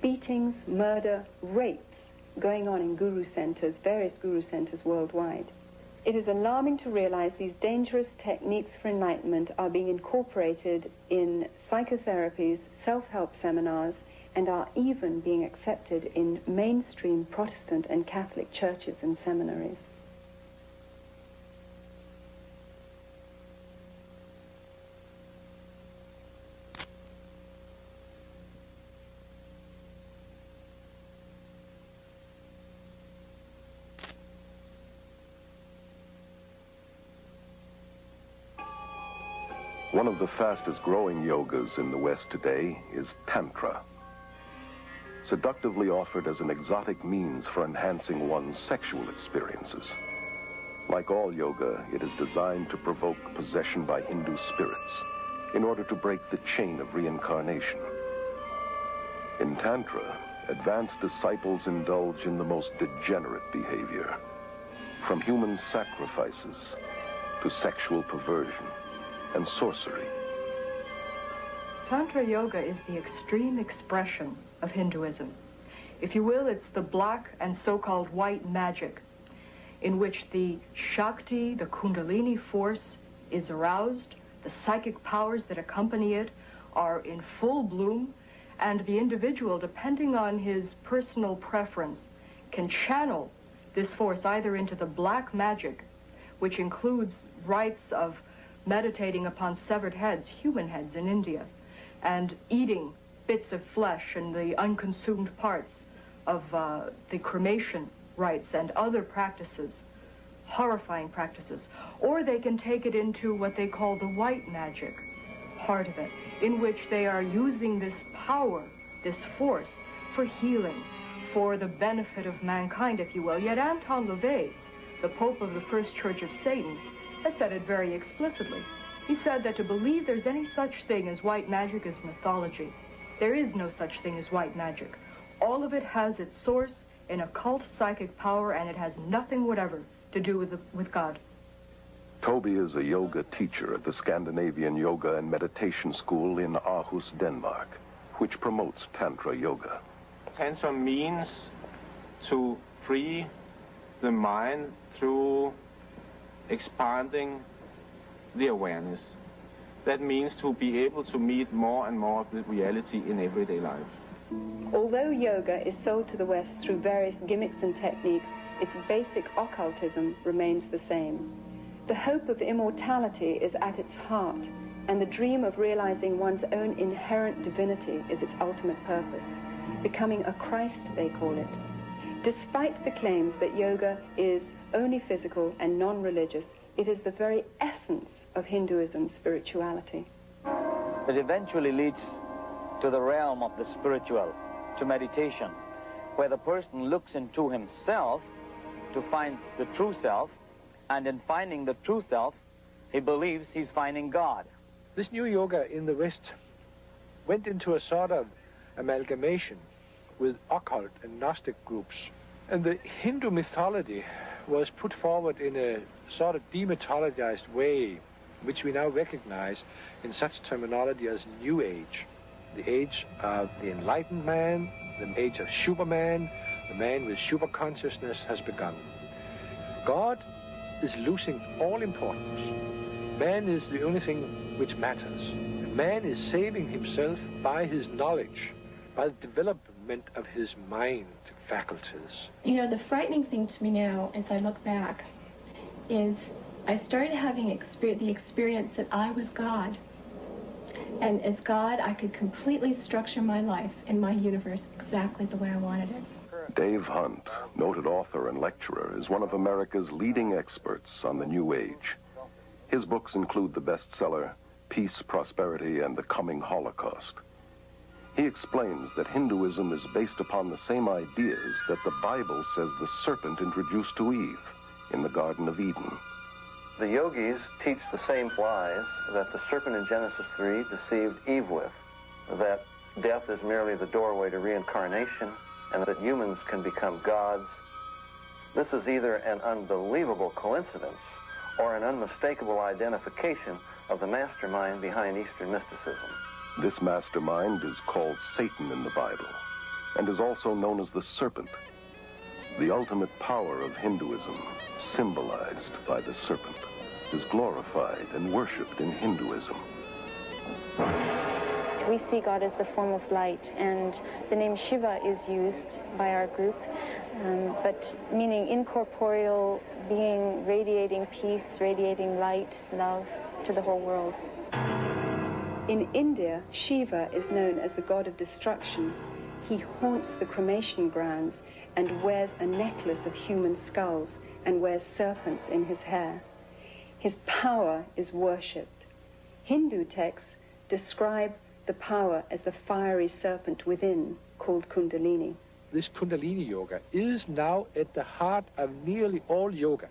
beatings, murder, rapes going on in guru centers, various guru centers worldwide. It is alarming to realize these dangerous techniques for enlightenment are being incorporated in psychotherapies, self-help seminars, and are even being accepted in mainstream Protestant and Catholic churches and seminaries. One of the fastest growing yogas in the West today is Tantra. Seductively offered as an exotic means for enhancing one's sexual experiences. Like all yoga, it is designed to provoke possession by Hindu spirits in order to break the chain of reincarnation. In Tantra, advanced disciples indulge in the most degenerate behavior, from human sacrifices to sexual perversion and sorcery. Tantra yoga is the extreme expression of Hinduism. If you will, it's the black and so-called white magic in which the Shakti, the Kundalini force, is aroused, the psychic powers that accompany it are in full bloom, And the individual, depending on his personal preference, can channel this force either into the black magic, which includes rites of meditating upon severed heads, human heads in India, and eating bits of flesh and the unconsumed parts of the cremation rites and other practices, horrifying practices. Or they can take it into what they call the white magic part of it, in which they are using this power, this force, for healing, for the benefit of mankind, if you will. Yet Anton LaVey, the Pope of the First Church of Satan, has said it very explicitly. He said that to believe there's any such thing as white magic is mythology. There is no such thing as white magic. All of it has its source in occult psychic power, and it has nothing whatever to do with God. Toby is a yoga teacher at the Scandinavian Yoga and Meditation School in Aarhus, Denmark, which promotes Tantra Yoga. Tantra means to free the mind through expanding the awareness. That means to be able to meet more and more of the reality in everyday life. Although yoga is sold to the West through various gimmicks and techniques, its basic occultism remains the same. The hope of immortality is at its heart, and the dream of realizing one's own inherent divinity is its ultimate purpose. Becoming a Christ, they call it. Despite the claims that yoga is only physical and non-religious, it is the very essence of Hinduism's spirituality. It eventually leads to the realm of the spiritual, to meditation, where the person looks into himself to find the true self, and in finding the true self, he believes he's finding God. This new yoga in the West went into a sort of amalgamation with occult and Gnostic groups. And the Hindu mythology was put forward in a sort of demythologized way, which we now recognize in such terminology as New Age. The age of the enlightened man, the age of Superman, the man with super consciousness has begun. God is losing all importance. Man is the only thing which matters. And man is saving himself by his knowledge, by the development of his mind faculties. You know, the frightening thing to me now, as I look back, is I started having the experience that I was God. And as God, I could completely structure my life and my universe exactly the way I wanted it. Dave Hunt, noted author and lecturer, is one of America's leading experts on the New Age. His books include the bestseller Peace, Prosperity, and the Coming Holocaust. He explains that Hinduism is based upon the same ideas that the Bible says the serpent introduced to Eve in the Garden of Eden. The yogis teach the same lies that the serpent in Genesis 3 deceived Eve with, that death is merely the doorway to reincarnation, and that humans can become gods. This is either an unbelievable coincidence or an unmistakable identification of the mastermind behind Eastern mysticism. This mastermind is called Satan in the Bible and is also known as the serpent, the ultimate power of Hinduism, symbolized by the serpent, is glorified and worshipped in Hinduism. We see God as the form of light, and the name Shiva is used by our group, but meaning incorporeal being, radiating peace, radiating light, love to the whole world. In India, Shiva is known as the god of destruction. He haunts the cremation grounds and wears a necklace of human skulls and wears serpents in his hair. His power is worshipped. Hindu texts describe the power as the fiery serpent within, called Kundalini. This Kundalini yoga is now at the heart of nearly all yoga.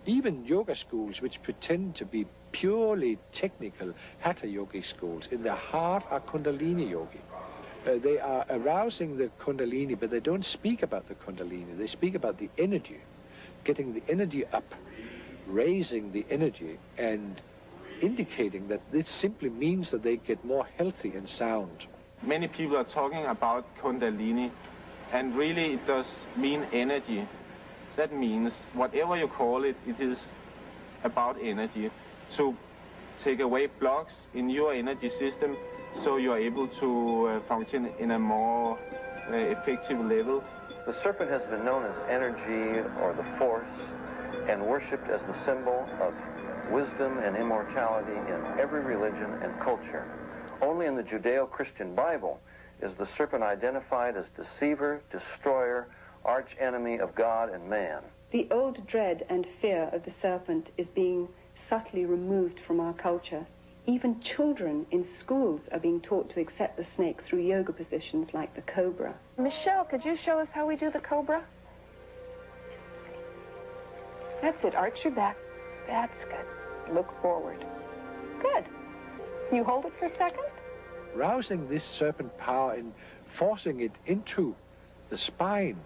Even yoga schools which pretend to be purely technical Hatha yogic schools, in their heart are Kundalini yogi. They are arousing the Kundalini, but they don't speak about the Kundalini. They speak about the energy, getting the energy up, raising the energy, and indicating that this simply means that they get more healthy and sound. Many people are talking about Kundalini, and really it does mean energy. That means whatever you call it, it is about energy. To take away blocks in your energy system so you are able to function in a more effective level. The serpent has been known as energy or the force and worshipped as the symbol of wisdom and immortality in every religion and culture. Only in the Judeo-Christian Bible is the serpent identified as deceiver, destroyer, arch-enemy of God and man. The old dread and fear of the serpent is being subtly removed from our culture. Even children in schools are being taught to accept the snake through yoga positions like the cobra. Michelle, could you show us how we do the cobra? That's it. Arch your back. That's good. Look forward. Good. You hold it for a second. Rousing this serpent power and forcing it into the spine,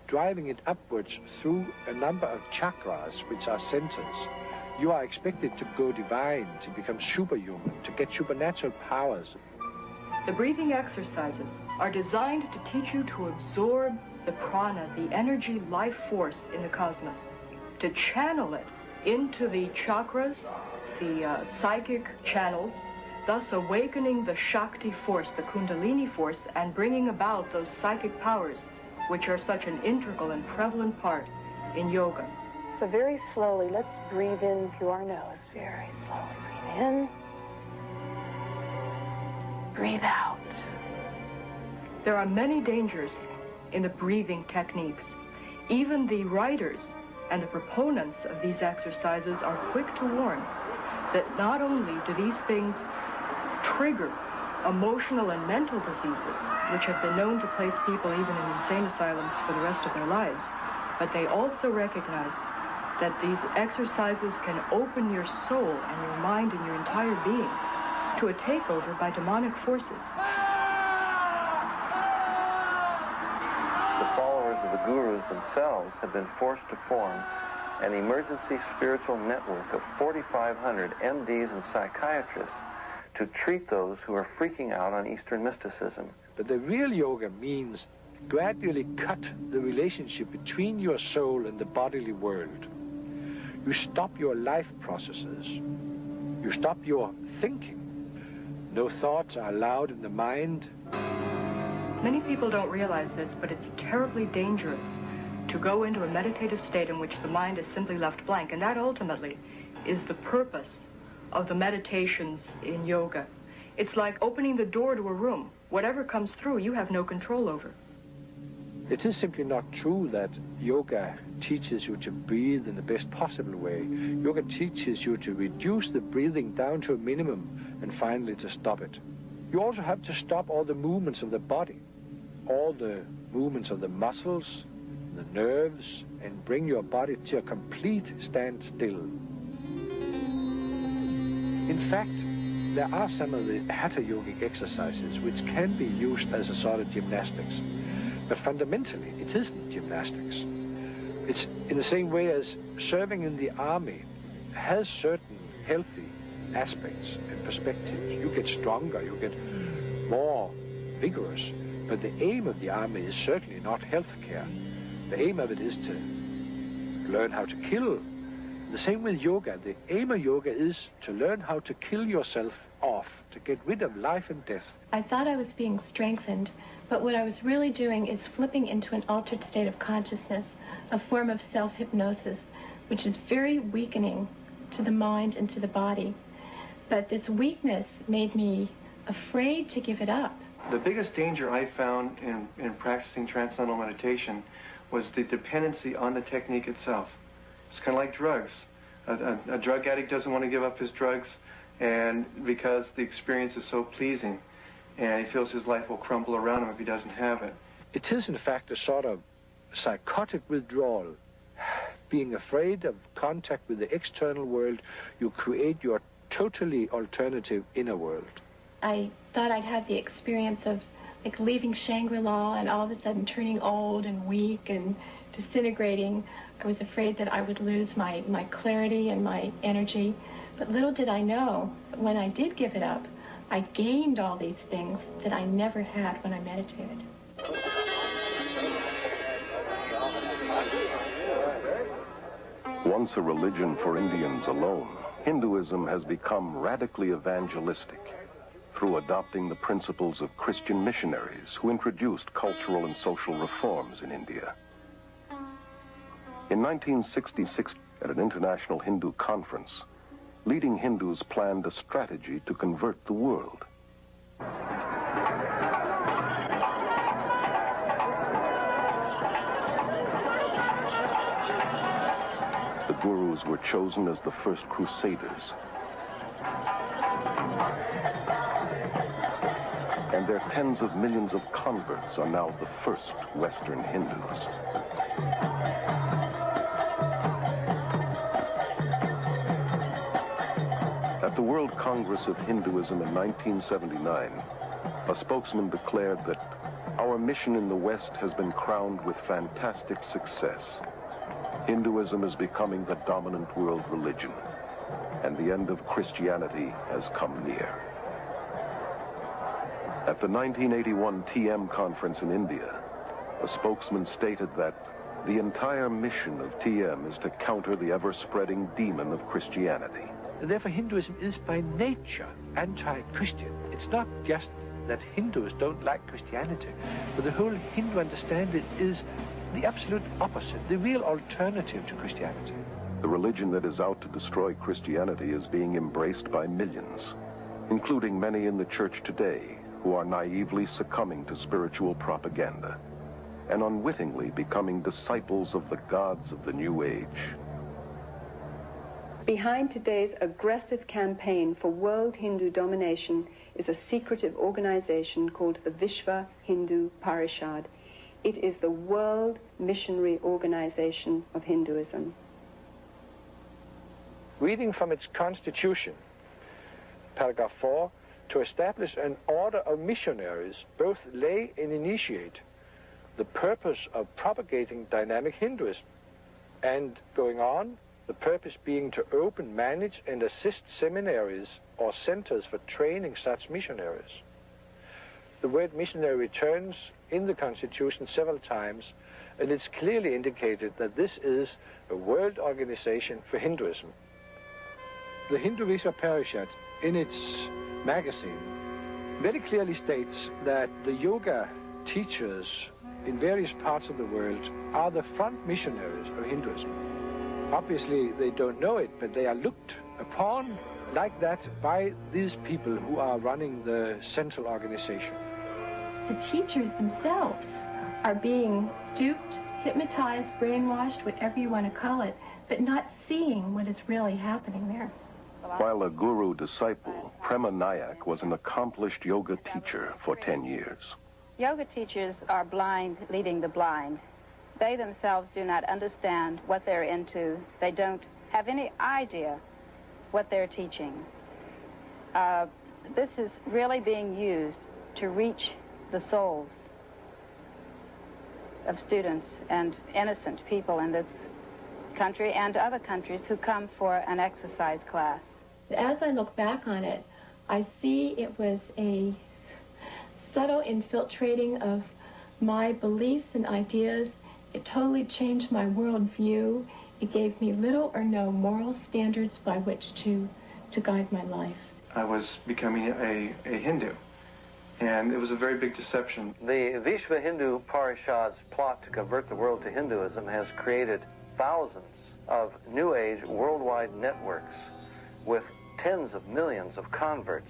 driving it upwards through a number of chakras, which are centers. You are expected to go divine, to become superhuman, to get supernatural powers. The breathing exercises are designed to teach you to absorb the prana, the energy life force in the cosmos, to channel it into the chakras, the psychic channels, thus awakening the Shakti force, the Kundalini force, and bringing about those psychic powers, which are such an integral and prevalent part in yoga. So very slowly, let's breathe in through our nose. Very slowly. Breathe in. Breathe out. There are many dangers in the breathing techniques. Even the writers and the proponents of these exercises are quick to warn that not only do these things trigger emotional and mental diseases, which have been known to place people even in insane asylums for the rest of their lives, but they also recognize that these exercises can open your soul and your mind and your entire being to a takeover by demonic forces. The followers of the gurus themselves have been forced to form an emergency spiritual network of 4,500 MDs and psychiatrists to treat those who are freaking out on Eastern mysticism. But the real yoga means gradually cut the relationship between your soul and the bodily world. You stop your life processes. You stop your thinking. No thoughts are allowed in the mind. Many people don't realize this, but it's terribly dangerous to go into a meditative state in which the mind is simply left blank, and that ultimately is the purpose of the meditations in yoga. It's like opening the door to a room. Whatever comes through, you have no control over. It is simply not true that yoga teaches you to breathe in the best possible way. Yoga teaches you to reduce the breathing down to a minimum and finally to stop it. You also have to stop all the movements of the body, all the movements of the muscles, the nerves, and bring your body to a complete standstill. In fact, there are some of the hatha yogic exercises which can be used as a sort of gymnastics. But fundamentally, it isn't gymnastics. It's in the same way as serving in the army has certain healthy aspects and perspectives. You get stronger, you get more vigorous, but the aim of the army is certainly not health care. The aim of it is to learn how to kill. The same with yoga. The aim of yoga is to learn how to kill yourself off, to get rid of life and death. I thought I was being strengthened, but what I was really doing is flipping into an altered state of consciousness, a form of self-hypnosis, which is very weakening to the mind and to the body. But this weakness made me afraid to give it up. The biggest danger I found in practicing transcendental meditation was the dependency on the technique itself. It's kind of like drugs. A drug addict doesn't want to give up his drugs, and because the experience is so pleasing, and he feels his life will crumble around him if he doesn't have it. It is, in fact, a sort of psychotic withdrawal. Being afraid of contact with the external world, you create your totally alternative inner world. I thought I'd have the experience of like leaving Shangri-La and all of a sudden turning old and weak and disintegrating. I was afraid that I would lose my clarity and my energy. But little did I know that when I did give it up, I gained all these things that I never had when I meditated. Once a religion for Indians alone, Hinduism has become radically evangelistic. through adopting the principles of Christian missionaries who introduced cultural and social reforms in India. In 1966, at an international Hindu conference, leading Hindus planned a strategy to convert the world. The gurus were chosen as the first crusaders. And their tens of millions of converts are now the first Western Hindus. At the World Congress of Hinduism in 1979, a spokesman declared that our mission in the West has been crowned with fantastic success. Hinduism is becoming the dominant world religion, and the end of Christianity has come near. At the 1981 TM conference in India, a spokesman stated that the entire mission of TM is to counter the ever-spreading demon of Christianity. Therefore, Hinduism is by nature anti-Christian. It's not just that Hindus don't like Christianity, but the whole Hindu understanding is the absolute opposite, the real alternative to Christianity. The religion that is out to destroy Christianity is being embraced by millions, including many in the church today who are naively succumbing to spiritual propaganda and unwittingly becoming disciples of the gods of the New Age. Behind today's aggressive campaign for world Hindu domination is a secretive organization called the Vishva Hindu Parishad. It is the world missionary organization of Hinduism. Reading from its constitution, paragraph 4, to establish an order of missionaries, both lay and initiate, the purpose of propagating dynamic Hinduism, and going on, the purpose being to open, manage, and assist seminaries or centers for training such missionaries. The word missionary returns in the Constitution several times, and it's clearly indicated that this is a world organization for Hinduism. The Hindu Vishva Parishad, in its magazine, very clearly states that the yoga teachers in various parts of the world are the front missionaries of Hinduism. Obviously, they don't know it, but they are looked upon like that by these people who are running the central organization. The teachers themselves are being duped, hypnotized, brainwashed, whatever you want to call it, but not seeing what is really happening there. While a guru disciple, Prema Nayak was an accomplished yoga teacher for 10 years. Yoga teachers are blind leading the blind. They themselves do not understand what they're into. They don't have any idea what they're teaching. This is really being used to reach the souls of students and innocent people in this country and other countries who come for an exercise class. As I look back on it, I see it was a subtle infiltrating of my beliefs and ideas. It totally changed my worldview. It gave me little or no moral standards by which to guide my life. I was becoming a Hindu, and it was a very big deception. The Vishva Hindu Parishad's plot to convert the world to Hinduism has created thousands of New Age worldwide networks with tens of millions of converts,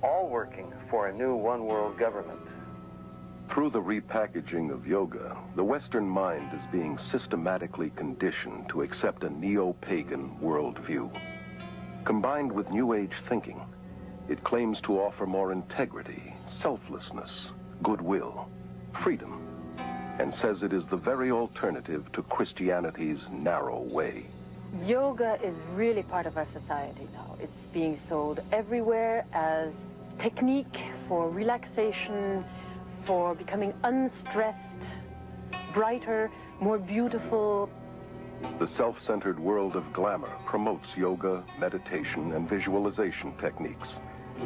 all working for a new one-world government. Through the repackaging of yoga, the Western mind is being systematically conditioned to accept a neo-pagan worldview. Combined with New Age thinking, it claims to offer more integrity, selflessness, goodwill, freedom, and says it is the very alternative to Christianity's narrow way. Yoga is really part of our society now. It's being sold everywhere as technique for relaxation, for becoming unstressed, brighter, more beautiful. The self-centered world of glamour promotes yoga, meditation, and visualization techniques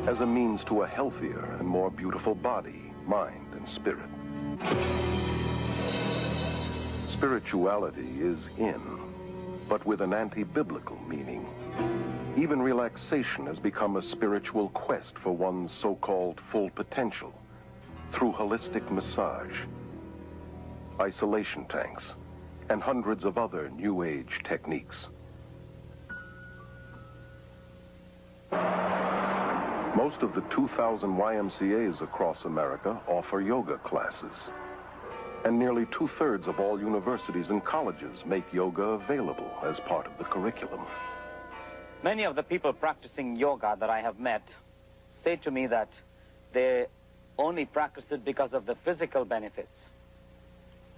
as a means to a healthier and more beautiful body, mind, and spirit. Spirituality is in, but with an anti-biblical meaning. Even relaxation has become a spiritual quest for one's so-called full potential through holistic massage, isolation tanks, and hundreds of other New Age techniques. Most of the 2,000 YMCAs across America offer yoga classes. And nearly 2/3 of all universities and colleges make yoga available as part of the curriculum. Many of the people practicing yoga that I have met say to me that they only practice it because of the physical benefits.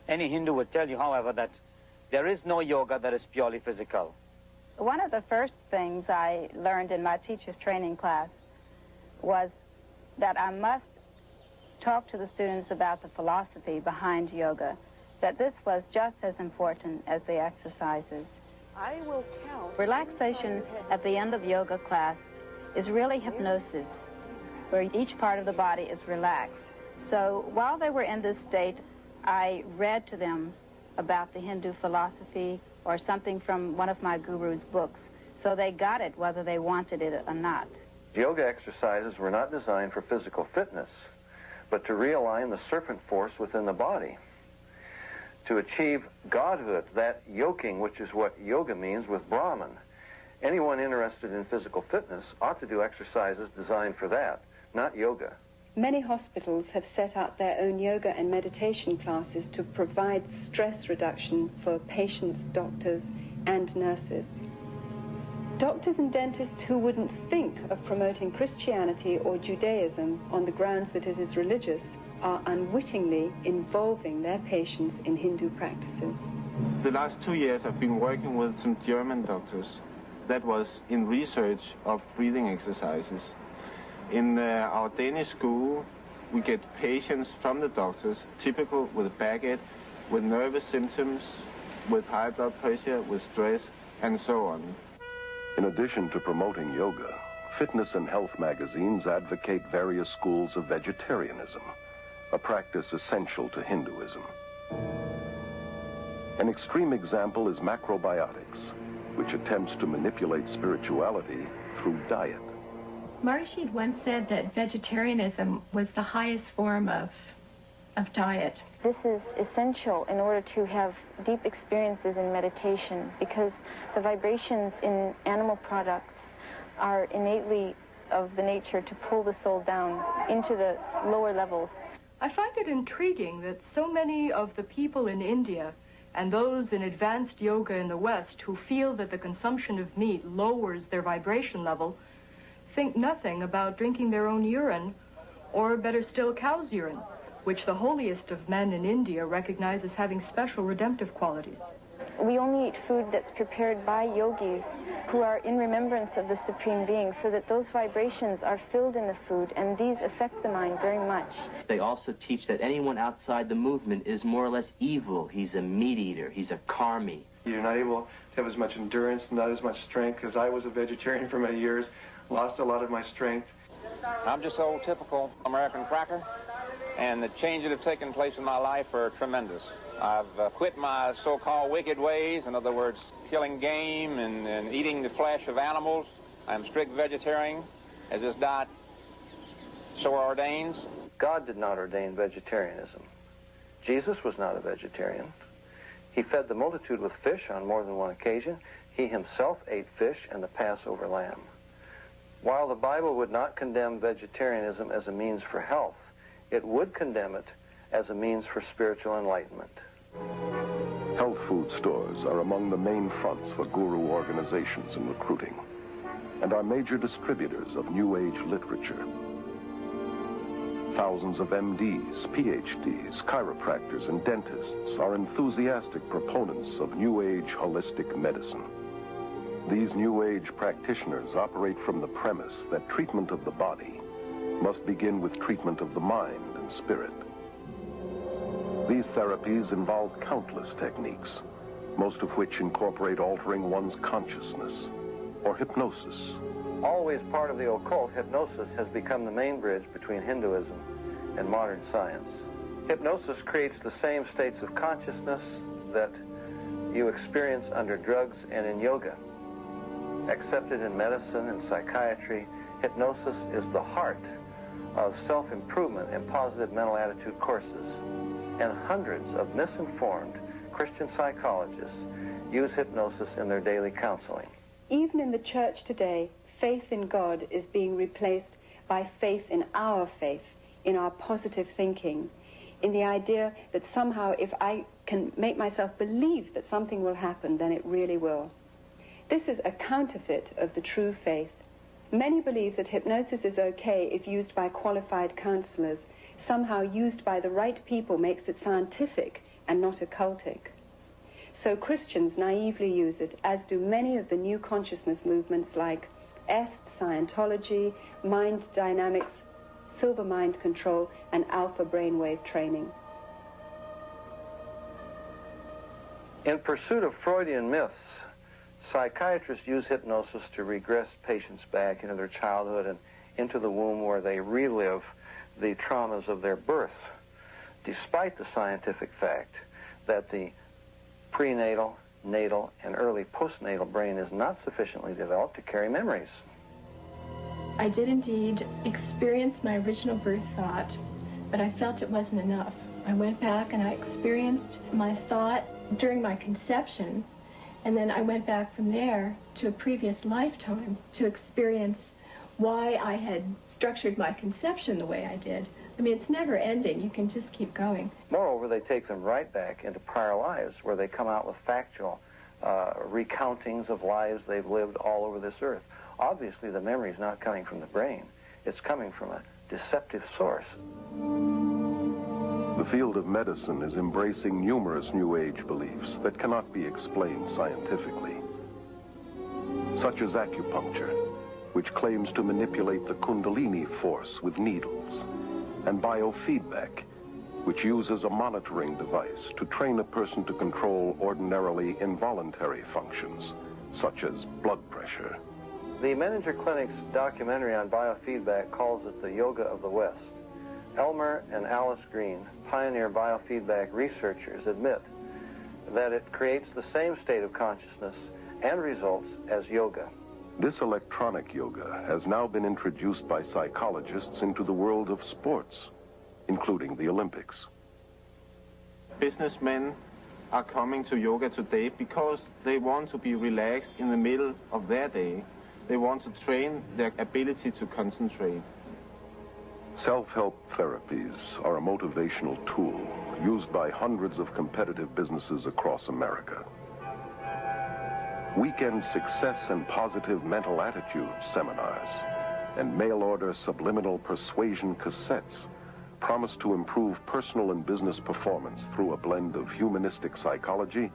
Any Hindu would tell you, however, that there is no yoga that is purely physical. One of the first things I learned in my teacher's training class was that I must talk to the students about the philosophy behind yoga, that this was just as important as the exercises. I will count. Relaxation at the end of yoga class is really hypnosis, where each part of the body is relaxed. So while they were in this state, I read to them about the Hindu philosophy or something from one of my guru's books, so they got it whether they wanted it or not. Yoga exercises were not designed for physical fitness, but to realign the serpent force within the body. To achieve godhood, that yoking, which is what yoga means, with Brahman. Anyone interested in physical fitness ought to do exercises designed for that, not yoga. Many hospitals have set up their own yoga and meditation classes to provide stress reduction for patients, doctors, and nurses. Doctors and dentists who wouldn't think of promoting Christianity or Judaism on the grounds that it is religious are unwittingly involving their patients in Hindu practices. The last 2 years I've been working with some German doctors. That was in research of breathing exercises. In our Danish school, we get patients from the doctors, typical with backache, with nervous symptoms, with high blood pressure, with stress, and so on. In addition to promoting yoga, fitness and health magazines advocate various schools of vegetarianism, a practice essential to Hinduism. An extreme example is macrobiotics, which attempts to manipulate spirituality through diet. Maharishi once said that vegetarianism was the highest form of diet. This is essential in order to have deep experiences in meditation, because the vibrations in animal products are innately of the nature to pull the soul down into the lower levels. I find it intriguing that so many of the people in India and those in advanced yoga in the West who feel that the consumption of meat lowers their vibration level think nothing about drinking their own urine, or better still, cow's urine, which the holiest of men in India recognize as having special redemptive qualities. We only eat food that's prepared by yogis who are in remembrance of the Supreme Being, so that those vibrations are filled in the food, and these affect the mind very much. They also teach that anyone outside the movement is more or less evil. He's a meat eater. He's a karmi. You're not able to have as much endurance, not as much strength, because I was a vegetarian for many years, lost a lot of my strength. I'm just old typical American cracker, and the changes that have taken place in my life are tremendous. I've quit my so-called wicked ways, in other words, killing game and eating the flesh of animals. I'm strict vegetarian, as this diet so ordains. God did not ordain vegetarianism. Jesus was not a vegetarian. He fed the multitude with fish on more than one occasion. He himself ate fish and the Passover lamb. While the Bible would not condemn vegetarianism as a means for health, it would condemn it as a means for spiritual enlightenment. Health food stores are among the main fronts for guru organizations and recruiting, and are major distributors of New Age literature. Thousands of MDs, PhDs, chiropractors, and dentists are enthusiastic proponents of New Age holistic medicine. These New Age practitioners operate from the premise that treatment of the body must begin with treatment of the mind and spirit. These therapies involve countless techniques, most of which incorporate altering one's consciousness, or hypnosis. Always part of the occult, hypnosis has become the main bridge between Hinduism and modern science. Hypnosis creates the same states of consciousness that you experience under drugs and in yoga. Accepted in medicine and psychiatry, hypnosis is the heart of self-improvement and positive mental attitude courses. And hundreds of misinformed Christian psychologists use hypnosis in their daily counseling. Even in the church today, faith in God is being replaced by faith in our faith, in our positive thinking, in the idea that somehow if I can make myself believe that something will happen, then it really will. This is a counterfeit of the true faith. Many believe that hypnosis is okay if used by qualified counselors. Somehow used by the right people makes it scientific and not occultic. So Christians naively use it, as do many of the new consciousness movements like EST, Scientology, mind dynamics, silver mind control, and alpha brainwave training. In pursuit of Freudian myths, psychiatrists use hypnosis to regress patients back into their childhood and into the womb where they relive the traumas of their birth, despite the scientific fact that the prenatal, natal, and early postnatal brain is not sufficiently developed to carry memories. I did indeed experience my original birth thought, but I felt it wasn't enough. I went back and I experienced my thought during my conception, and then I went back from there to a previous lifetime to experience why I had structured my conception the way I did. I mean, it's never ending. You can just keep going. Moreover, they take them right back into prior lives where they come out with factual recountings of lives they've lived all over this earth. Obviously, the memory is not coming from the brain. It's coming from a deceptive source. The field of medicine is embracing numerous New Age beliefs that cannot be explained scientifically, such as acupuncture, which claims to manipulate the Kundalini force with needles, and biofeedback, which uses a monitoring device to train a person to control ordinarily involuntary functions, such as blood pressure. The Menninger Clinic's documentary on biofeedback calls it the yoga of the West. Elmer and Alice Green, pioneer biofeedback researchers, admit that it creates the same state of consciousness and results as yoga. This electronic yoga has now been introduced by psychologists into the world of sports, including the Olympics. Businessmen are coming to yoga today because they want to be relaxed in the middle of their day. They want to train their ability to concentrate. Self-help therapies are a motivational tool used by hundreds of competitive businesses across America. Weekend success and positive mental attitude seminars and mail-order subliminal persuasion cassettes promise to improve personal and business performance through a blend of humanistic psychology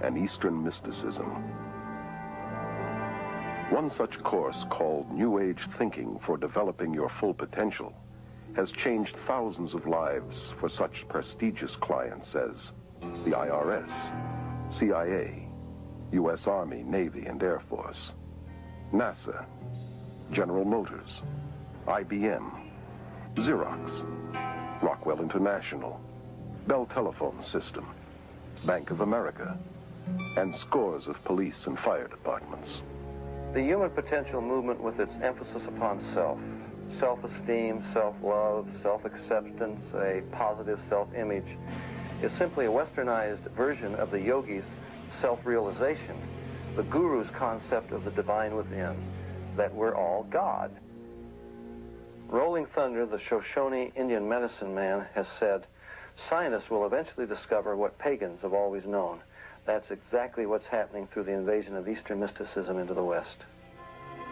and Eastern mysticism. One such course, called New Age Thinking for Developing Your Full Potential, has changed thousands of lives for such prestigious clients as the IRS, CIA, U.S. Army, Navy, and Air Force, NASA, General Motors, IBM, Xerox, Rockwell International, Bell Telephone System, Bank of America, and scores of police and fire departments. The human potential movement, with its emphasis upon self, self-esteem, self-love, self-acceptance, a positive self-image, is simply a westernized version of the yogi's self-realization, the guru's concept of the divine within, that we're all God. Rolling Thunder, the Shoshone Indian medicine man, has said, scientists will eventually discover what pagans have always known. That's exactly what's happening through the invasion of Eastern mysticism into the West.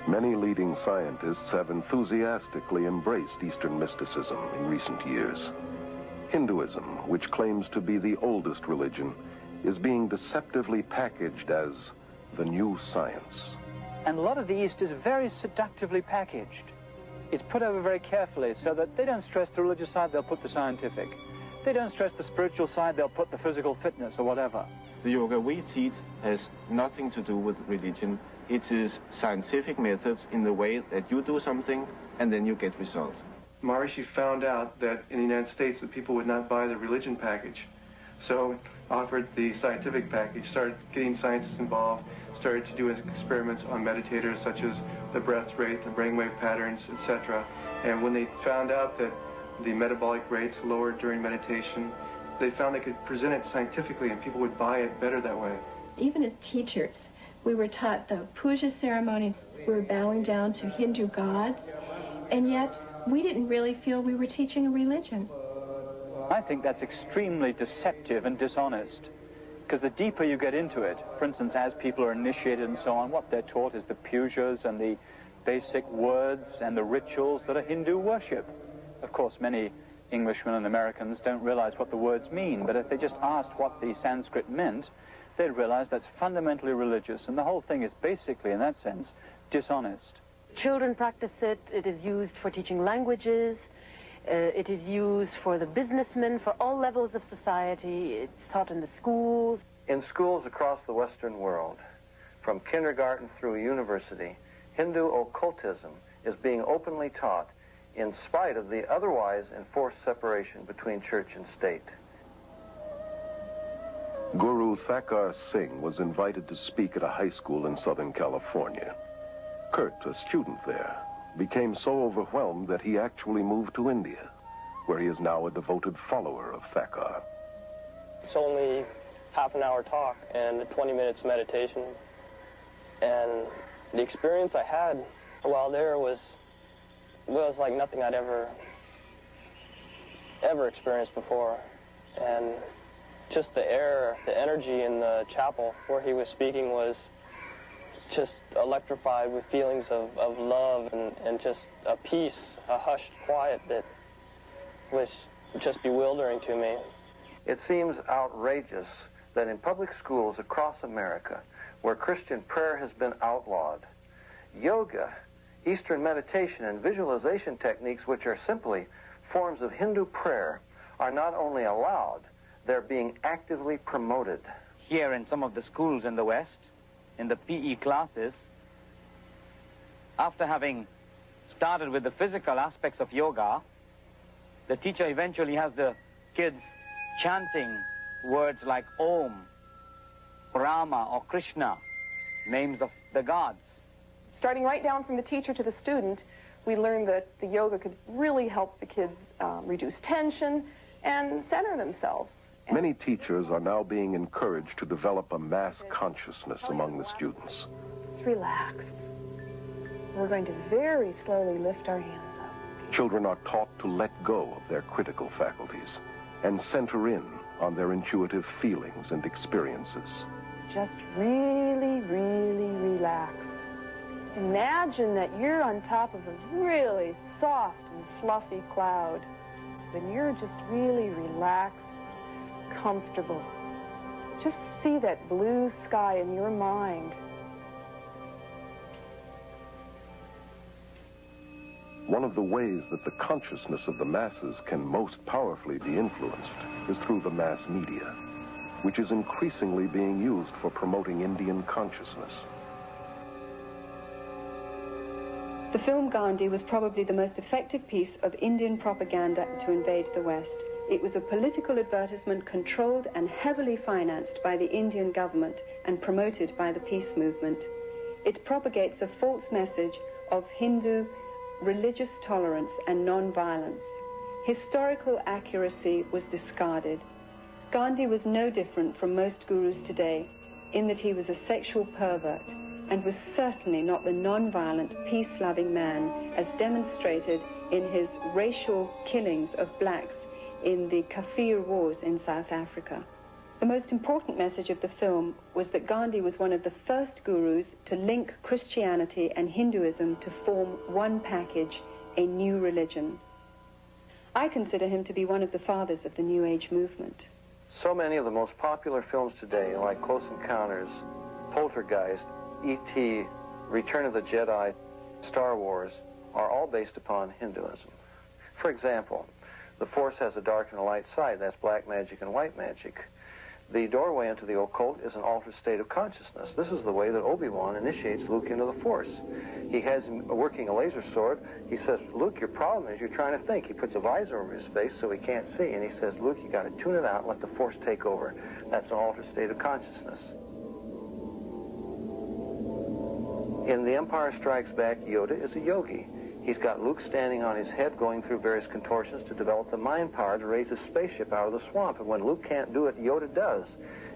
Many leading scientists have enthusiastically embraced Eastern mysticism in recent years. Hinduism, which claims to be the oldest religion, is being deceptively packaged as the new science. And a lot of the East is very seductively packaged. It's put over very carefully so that they don't stress the religious side, they'll put the scientific. They don't stress the spiritual side, they'll put the physical fitness or whatever. The yoga we teach has nothing to do with religion. It is scientific methods in the way that you do something and then you get result. Maharishi found out that in the United States that people would not buy the religion package. So offered the scientific package, started getting scientists involved, started to do experiments on meditators such as the breath rate, the brainwave patterns, etc. And when they found out that the metabolic rates lowered during meditation, they found they could present it scientifically and people would buy it better that way. Even as teachers, we were taught the puja ceremony. We were bowing down to Hindu gods, and yet we didn't really feel we were teaching a religion. I think that's extremely deceptive and dishonest, because the deeper you get into it, for instance, as people are initiated and so on, what they're taught is the pujas and the basic words and the rituals that are Hindu worship. Of course, many Englishmen and Americans don't realize what the words mean, but if they just asked what the Sanskrit meant, they'd realize that's fundamentally religious, and the whole thing is basically, in that sense, dishonest. Children practice it. It is used for teaching languages. It is used for the businessmen, for all levels of society. It's taught in the schools. In schools across the Western world, from kindergarten through university, Hindu occultism is being openly taught in spite of the otherwise enforced separation between church and state. Guru Thakkar Singh was invited to speak at a high school in Southern California. Kurt, a student there, became so overwhelmed that he actually moved to India, where he is now a devoted follower of Thakkar. It's only half an hour talk and 20 minutes meditation. And the experience I had while there was like nothing I'd ever experienced before. And just the air, the energy in the chapel where he was speaking was just electrified with feelings of love and just a peace, a hushed quiet that was just bewildering to me. It seems outrageous that in public schools across America, where Christian prayer has been outlawed, yoga, Eastern meditation, and visualization techniques, which are simply forms of Hindu prayer, are not only allowed, they're being actively promoted. Here in some of the schools in the West, in the PE classes, after having started with the physical aspects of yoga, the teacher eventually has the kids chanting words like Om, Rama, or Krishna, names of the gods. Starting right down from the teacher to the student, we learned that the yoga could really help the kids reduce tension and center themselves. Many teachers are now being encouraged to develop a mass consciousness among the students. Let's relax. We're going to very slowly lift our hands up. Children are taught to let go of their critical faculties and center in on their intuitive feelings and experiences. Just really, really relax. Imagine that you're on top of a really soft and fluffy cloud, and you're just really relaxed, comfortable. Just see that blue sky in your mind. One of the ways that the consciousness of the masses can most powerfully be influenced is through the mass media, which is increasingly being used for promoting Indian consciousness. The film Gandhi was probably the most effective piece of Indian propaganda to invade the West. It was a political advertisement controlled and heavily financed by the Indian government and promoted by the peace movement. It propagates a false message of Hindu religious tolerance and non-violence. Historical accuracy was discarded. Gandhi was no different from most gurus today in that he was a sexual pervert and was certainly not the non-violent, peace-loving man as demonstrated in his racial killings of blacks in the Kafir Wars in South Africa. The most important message of the film was that Gandhi was one of the first gurus to link Christianity and Hinduism to form one package, a new religion. I consider him to be one of the fathers of the New Age movement. So many of the most popular films today, like Close Encounters, Poltergeist, E.T., Return of the Jedi, Star Wars, are all based upon Hinduism. For example, the Force has a dark and a light side. That's black magic and white magic. The doorway into the occult is an altered state of consciousness. This is the way that Obi-Wan initiates Luke into the Force. He has him working a laser sword. He says, Luke, your problem is you're trying to think. He puts a visor over his face so he can't see, and he says, Luke, you got to tune it out and let the Force take over. That's an altered state of consciousness. In The Empire Strikes Back, Yoda is a yogi. He's got Luke standing on his head going through various contortions to develop the mind power to raise his spaceship out of the swamp. And when Luke can't do it, Yoda does.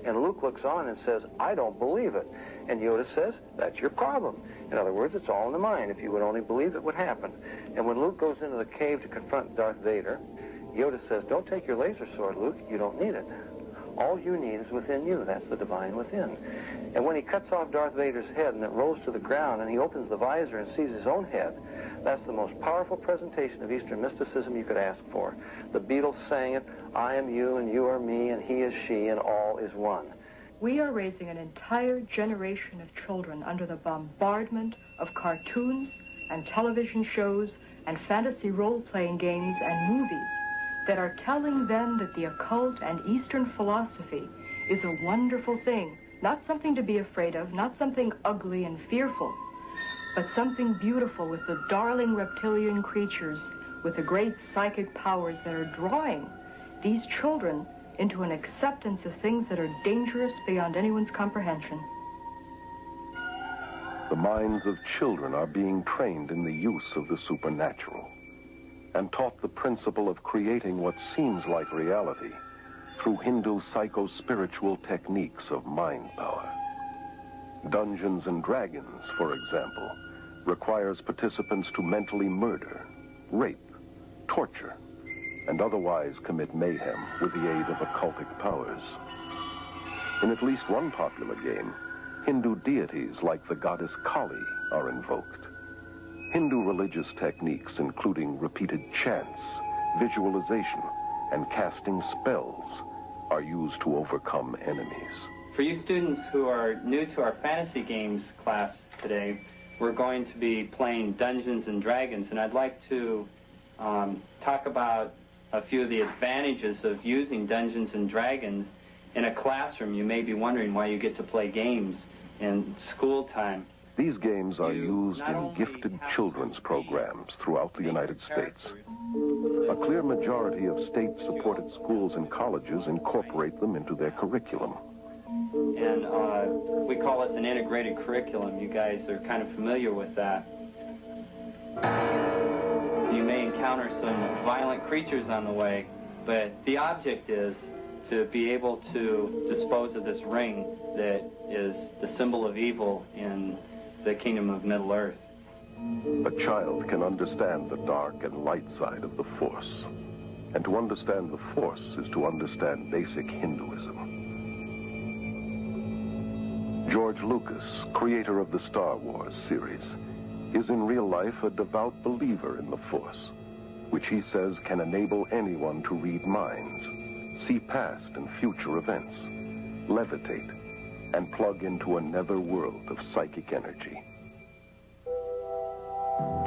And Luke looks on and says, I don't believe it. And Yoda says, that's your problem. In other words, it's all in the mind. If you would only believe, it would happen. And when Luke goes into the cave to confront Darth Vader, Yoda says, don't take your laser sword, Luke. You don't need it. All you need is within you. That's the divine within. And when he cuts off Darth Vader's head and it rolls to the ground and he opens the visor and sees his own head, that's the most powerful presentation of Eastern mysticism you could ask for. The Beatles sang it, I am you and you are me and he is she and all is one. We are raising an entire generation of children under the bombardment of cartoons and television shows and fantasy role-playing games and movies that are telling them that the occult and Eastern philosophy is a wonderful thing, not something to be afraid of, not something ugly and fearful, but something beautiful with the darling reptilian creatures, with the great psychic powers that are drawing these children into an acceptance of things that are dangerous beyond anyone's comprehension. The minds of children are being trained in the use of the supernatural and taught the principle of creating what seems like reality through Hindu psycho-spiritual techniques of mind power. Dungeons and Dragons, for example, requires participants to mentally murder, rape, torture, and otherwise commit mayhem with the aid of occultic powers. In at least one popular game, Hindu deities like the goddess Kali are invoked. Hindu religious techniques, including repeated chants, visualization, and casting spells, are used to overcome enemies. For you students who are new to our fantasy games class today, we're going to be playing Dungeons and Dragons, and I'd like to talk about a few of the advantages of using Dungeons and Dragons in a classroom. You may be wondering why you get to play games in school time. These games are used in gifted children's programs throughout the United States. A clear majority of state-supported schools and colleges incorporate them into their curriculum. And we call this an integrated curriculum. You guys are kind of familiar with that. You may encounter some violent creatures on the way, but the object is to be able to dispose of this ring that is the symbol of evil in the kingdom of Middle Earth. A child can understand the dark and light side of the Force. And to understand the Force is to understand basic Hinduism. George Lucas, creator of the Star Wars series, is in real life a devout believer in the Force, which he says can enable anyone to read minds, see past and future events, levitate, and plug into a nether world of psychic energy.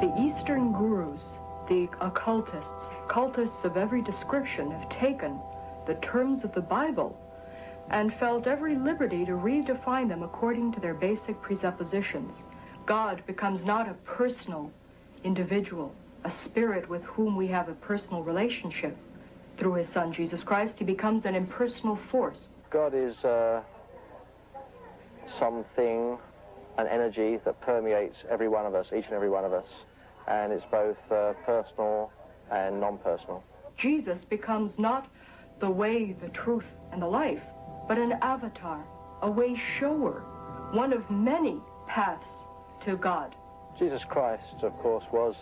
The Eastern gurus, the occultists of every description, have taken the terms of the Bible and felt every liberty to redefine them according to their basic presuppositions. God becomes not a personal individual, a spirit with whom we have a personal relationship. Through his Son, Jesus Christ, he becomes an impersonal force. God is something, an energy that permeates every one of us, each and every one of us, and it's both personal and non-personal. Jesus becomes not the way, the truth, and the life, but an avatar, a way shower, one of many paths to God. Jesus Christ, of course, was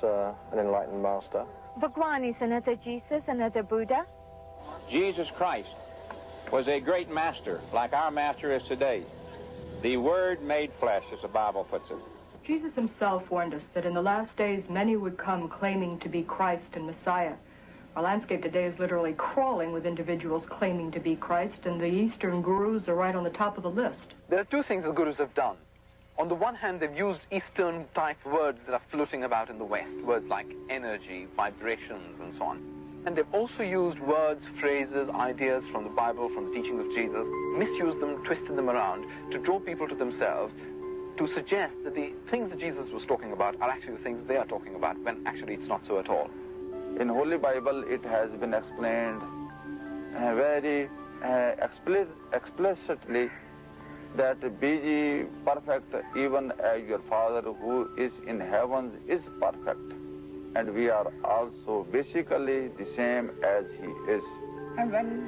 an enlightened master. Bhagwan is another Jesus, another Buddha. Jesus Christ was a great master, like our master is today. The Word made flesh, as the Bible puts it. Jesus himself warned us that in the last days many would come claiming to be Christ and Messiah. Our landscape today is literally crawling with individuals claiming to be Christ, and the Eastern gurus are right on the top of the list. There are two things the gurus have done. On the one hand, they've used Eastern-type words that are floating about in the West, words like energy, vibrations, and so on. And they've also used words, phrases, ideas from the Bible, from the teachings of Jesus, misused them, twisted them around to draw people to themselves, to suggest that the things that Jesus was talking about are actually the things they are talking about, when actually it's not so at all. In Holy Bible, it has been explained very explicitly that be ye perfect even as your Father who is in heavens is perfect. And we are also basically the same as he is. And when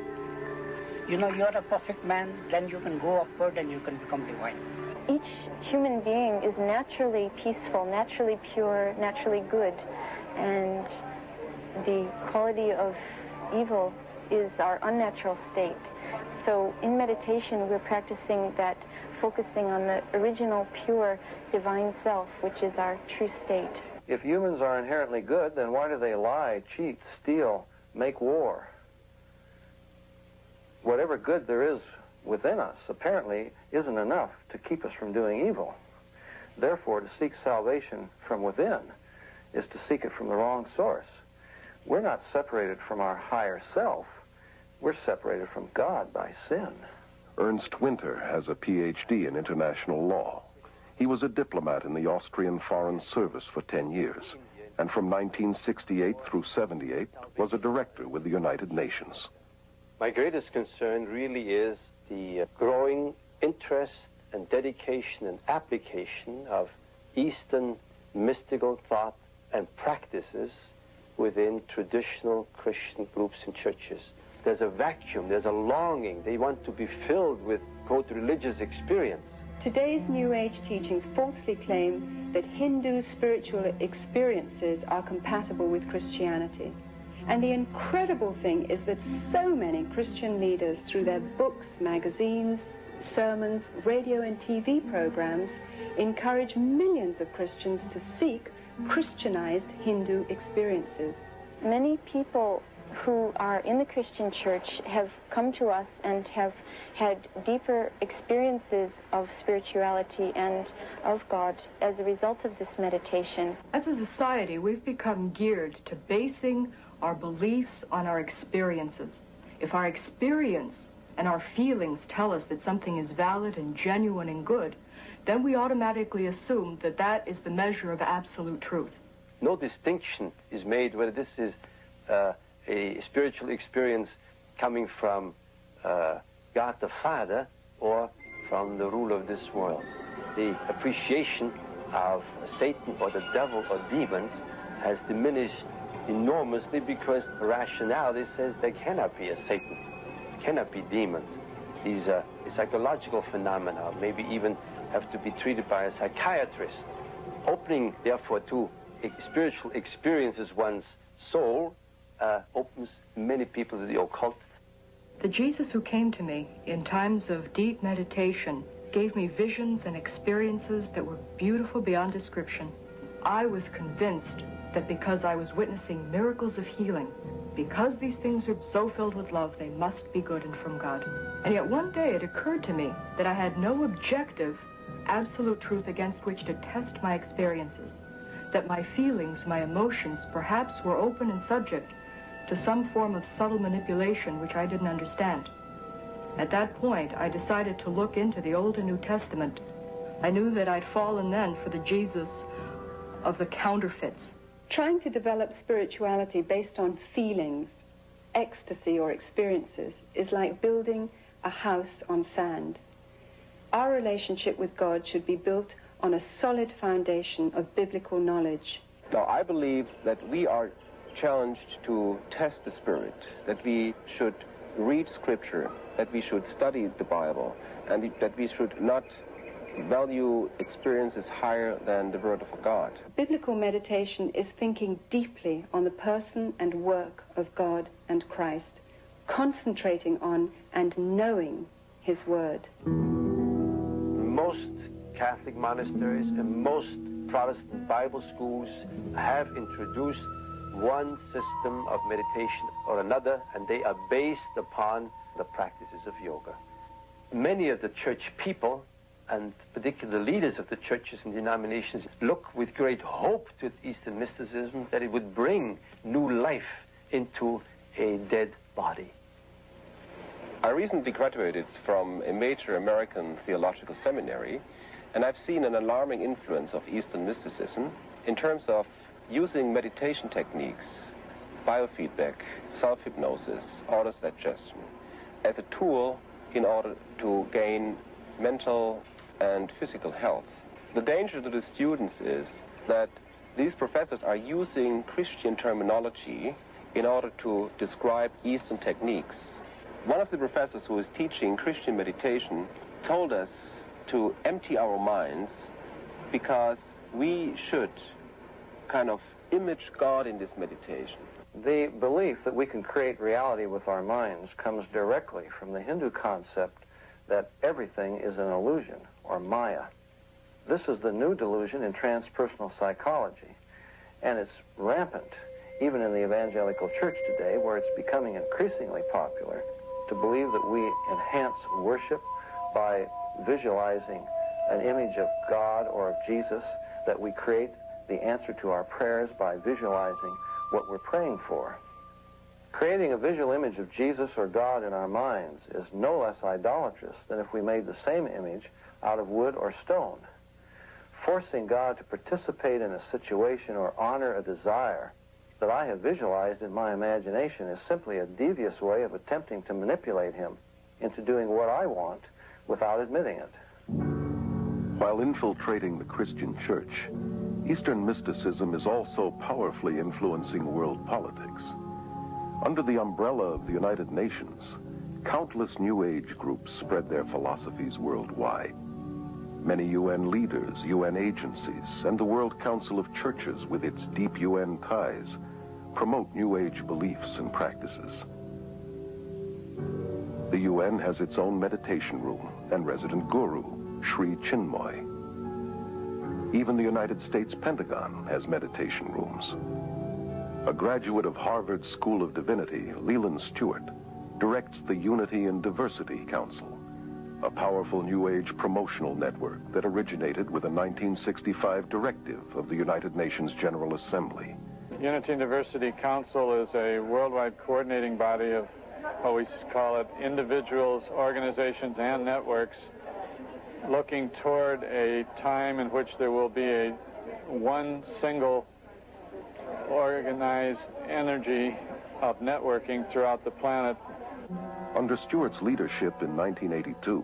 you're a perfect man, then you can go upward and you can become divine. Each human being is naturally peaceful, naturally pure, naturally good, and the quality of evil is our unnatural state. So in meditation, we're practicing that, focusing on the original, pure, divine self, which is our true state. If humans are inherently good, then why do they lie, cheat, steal, make war? Whatever good there is within us, apparently, isn't enough to keep us from doing evil. Therefore, to seek salvation from within is to seek it from the wrong source. We're not separated from our higher self. We're separated from God by sin. Ernst Winter has a PhD in international law. He was a diplomat in the Austrian Foreign Service for 10 years, and from 1968 through 78 was a director with the United Nations. My greatest concern really is the growing interest and dedication and application of Eastern mystical thought and practices within traditional Christian groups and churches. There's a vacuum, there's a longing. They want to be filled with, quote, religious experience. Today's New Age teachings falsely claim that Hindu spiritual experiences are compatible with Christianity. And the incredible thing is that so many Christian leaders, through their books, magazines, sermons, radio and TV programs, encourage millions of Christians to seek Christianized Hindu experiences. Many people who are in the Christian church have come to us and have had deeper experiences of spirituality and of God as a result of this meditation. As a society, we've become geared to basing our beliefs on our experiences. If our experience and our feelings tell us that something is valid and genuine and good, then we automatically assume that that is the measure of absolute truth. No distinction is made whether this is a spiritual experience coming from God the Father or from the ruler of this world. The appreciation of Satan or the devil or demons has diminished enormously because rationality says there cannot be a Satan, cannot be demons. These are psychological phenomena, maybe even have to be treated by a psychiatrist. Opening, therefore, to spiritual experiences one's soul opens many people to the occult. The Jesus who came to me in times of deep meditation gave me visions and experiences that were beautiful beyond description. I was convinced that because I was witnessing miracles of healing, because these things are so filled with love, they must be good and from God. And yet one day it occurred to me that I had no objective, absolute truth against which to test my experiences, that my feelings, my emotions, perhaps were open and subject to some form of subtle manipulation which I didn't understand. At that point, I decided to look into the Old and New Testament. I knew that I'd fallen then for the Jesus of the counterfeits. Trying to develop spirituality based on feelings, ecstasy, or experiences is like building a house on sand. Our relationship with God should be built on a solid foundation of biblical knowledge. Now, I believe that we are challenged to test the Spirit, that we should read Scripture, that we should study the Bible, and that we should not value experiences higher than the Word of God. Biblical meditation is thinking deeply on the person and work of God and Christ, concentrating on and knowing His Word. Most Catholic monasteries and most Protestant Bible schools have introduced one system of meditation or another, and they are based upon the practices of yoga. Many of the church people, and particularly leaders of the churches and denominations, look with great hope to Eastern mysticism that it would bring new life into a dead body. I recently graduated from a major American theological seminary, and I've seen an alarming influence of Eastern mysticism in terms of using meditation techniques, biofeedback, self-hypnosis, autosuggestion as a tool in order to gain mental and physical health. The danger to the students is that these professors are using Christian terminology in order to describe Eastern techniques. One of the professors who is teaching Christian meditation told us to empty our minds because we should kind of image God in this meditation. The belief that we can create reality with our minds comes directly from the Hindu concept that everything is an illusion, or Maya. This is the new delusion in transpersonal psychology, and it's rampant even in the evangelical church today, where it's becoming increasingly popular to believe that we enhance worship by visualizing an image of God or of Jesus, that we create the answer to our prayers by visualizing what we're praying for. Creating a visual image of Jesus or God in our minds is no less idolatrous than if we made the same image out of wood or stone. Forcing God to participate in a situation or honor a desire that I have visualized in my imagination is simply a devious way of attempting to manipulate him into doing what I want without admitting it. While infiltrating the Christian church, Eastern mysticism is also powerfully influencing world politics. Under the umbrella of the United Nations, countless New Age groups spread their philosophies worldwide. Many UN leaders, UN agencies, and the World Council of Churches with its deep UN ties promote New Age beliefs and practices. The UN has its own meditation room and resident guru, Sri Chinmoy. Even the United States Pentagon has meditation rooms. A graduate of Harvard School of Divinity, Leland Stewart, directs the Unity and Diversity Council, a powerful New Age promotional network that originated with a 1965 directive of the United Nations General Assembly. Unity and Diversity Council is a worldwide coordinating body of what we call it individuals, organizations, and networks looking toward a time in which there will be one single organized energy of networking throughout the planet. Under Stewart's leadership in 1982,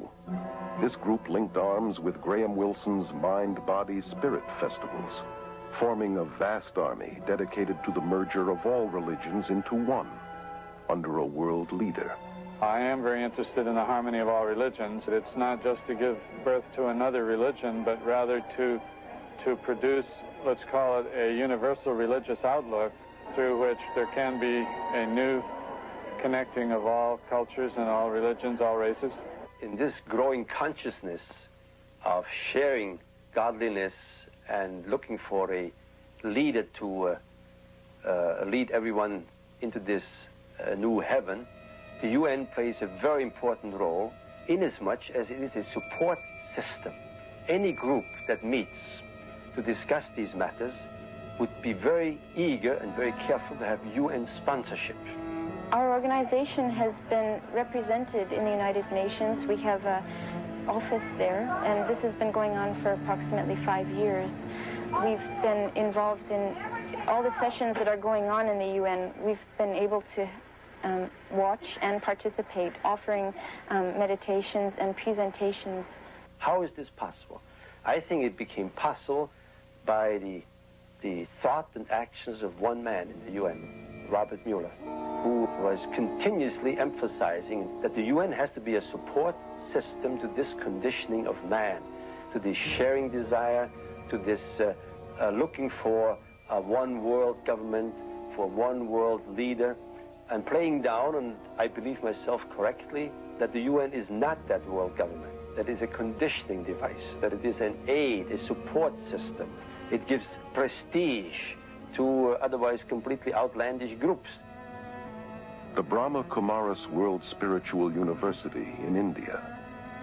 this group linked arms with Graham Wilson's Mind, Body, Spirit festivals, forming a vast army dedicated to the merger of all religions into one, under a world leader. I am very interested in the harmony of all religions. It's not just to give birth to another religion, but rather to produce, let's call it, a universal religious outlook through which there can be a new connecting of all cultures and all religions, all races. In this growing consciousness of sharing godliness and looking for a leader to lead everyone into this new heaven, the UN plays a very important role inasmuch as it is a support system. Any group that meets to discuss these matters would be very eager and very careful to have UN sponsorship. Our organization has been represented in the United Nations. We have an office there, and this has been going on for approximately 5 years. We've been involved in all the sessions that are going on in the UN. We've been able to watch and participate, offering meditations and presentations. How is this possible? I think it became possible by the thought and actions of one man in the UN, Robert Mueller, who was continuously emphasizing that the UN has to be a support system to this conditioning of man, to this sharing desire, to this looking for a one world government, for one world leader, and playing down, and I believe myself correctly, that the UN is not that world government, that is a conditioning device, that it is an aid, a support system. It gives prestige to otherwise completely outlandish groups. The Brahma Kumaris World Spiritual University in India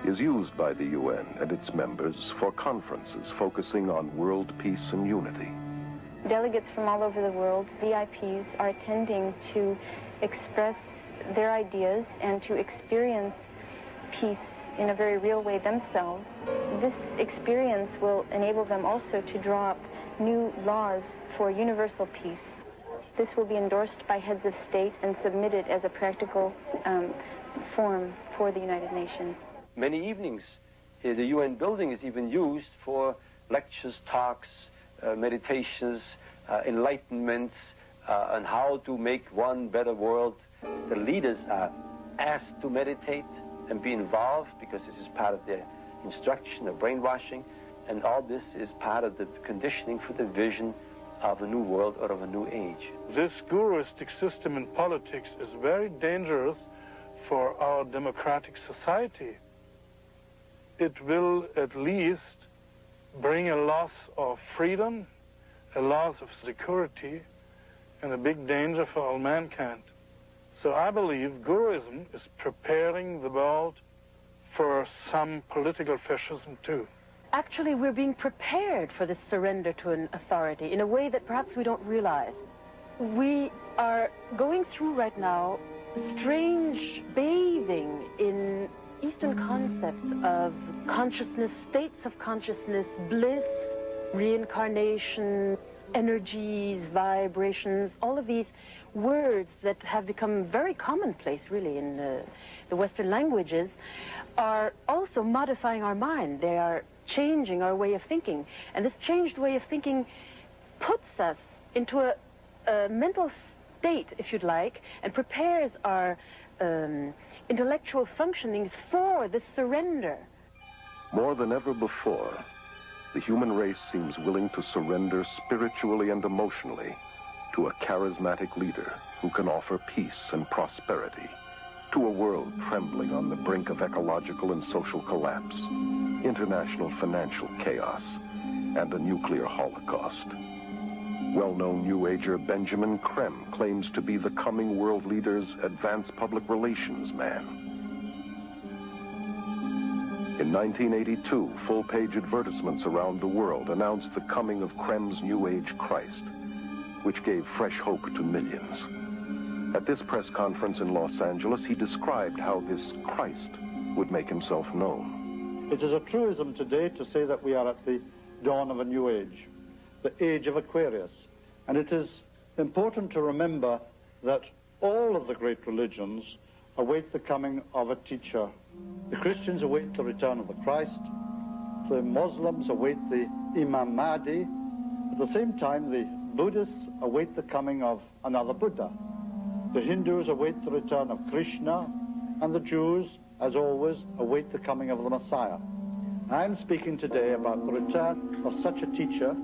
is used by the UN and its members for conferences focusing on world peace and unity. Delegates from all over the world, VIPs, are attending to express their ideas and to experience peace in a very real way themselves. This experience will enable them also to draw up new laws for universal peace. This will be endorsed by heads of state and submitted as a practical form for the United Nations. Many evenings, the UN building is even used for lectures, talks, meditations, enlightenments on how to make one better world. The leaders are asked to meditate and be involved because this is part of their instruction, their brainwashing, and all this is part of the conditioning for the vision of a new world or of a new age. This guruistic system in politics is very dangerous for our democratic society. It will at least bring a loss of freedom, a loss of security, and a big danger for all mankind. So I believe guruism is preparing the world for some political fascism too. Actually, we're being prepared for this surrender to an authority in a way that perhaps we don't realize. We are going through right now a strange bathing in Eastern concepts of consciousness, states of consciousness, bliss, reincarnation, energies, vibrations, all of these words that have become very commonplace, really, in the Western languages, are also modifying our mind. They are changing our way of thinking. And this changed way of thinking puts us into a mental state, if you'd like, and prepares our intellectual functionings for this surrender. More than ever before, the human race seems willing to surrender spiritually and emotionally to a charismatic leader who can offer peace and prosperity to a world trembling on the brink of ecological and social collapse, international financial chaos, and a nuclear holocaust. Well-known New Ager Benjamin Creme claims to be the coming world leader's advanced public relations man. In 1982, full-page advertisements around the world announced the coming of Creme's New Age Christ, which gave fresh hope to millions. At this press conference in Los Angeles, he described how this Christ would make himself known. It is a truism today to say that we are at the dawn of a new age, the age of Aquarius. And it is important to remember that all of the great religions await the coming of a teacher. The Christians await the return of the Christ. The Muslims await the Imam Mahdi. At the same time, the Buddhists await the coming of another Buddha. The Hindus await the return of Krishna, and the Jews, as always, await the coming of the Messiah. I'm speaking today about the return of such a teacher.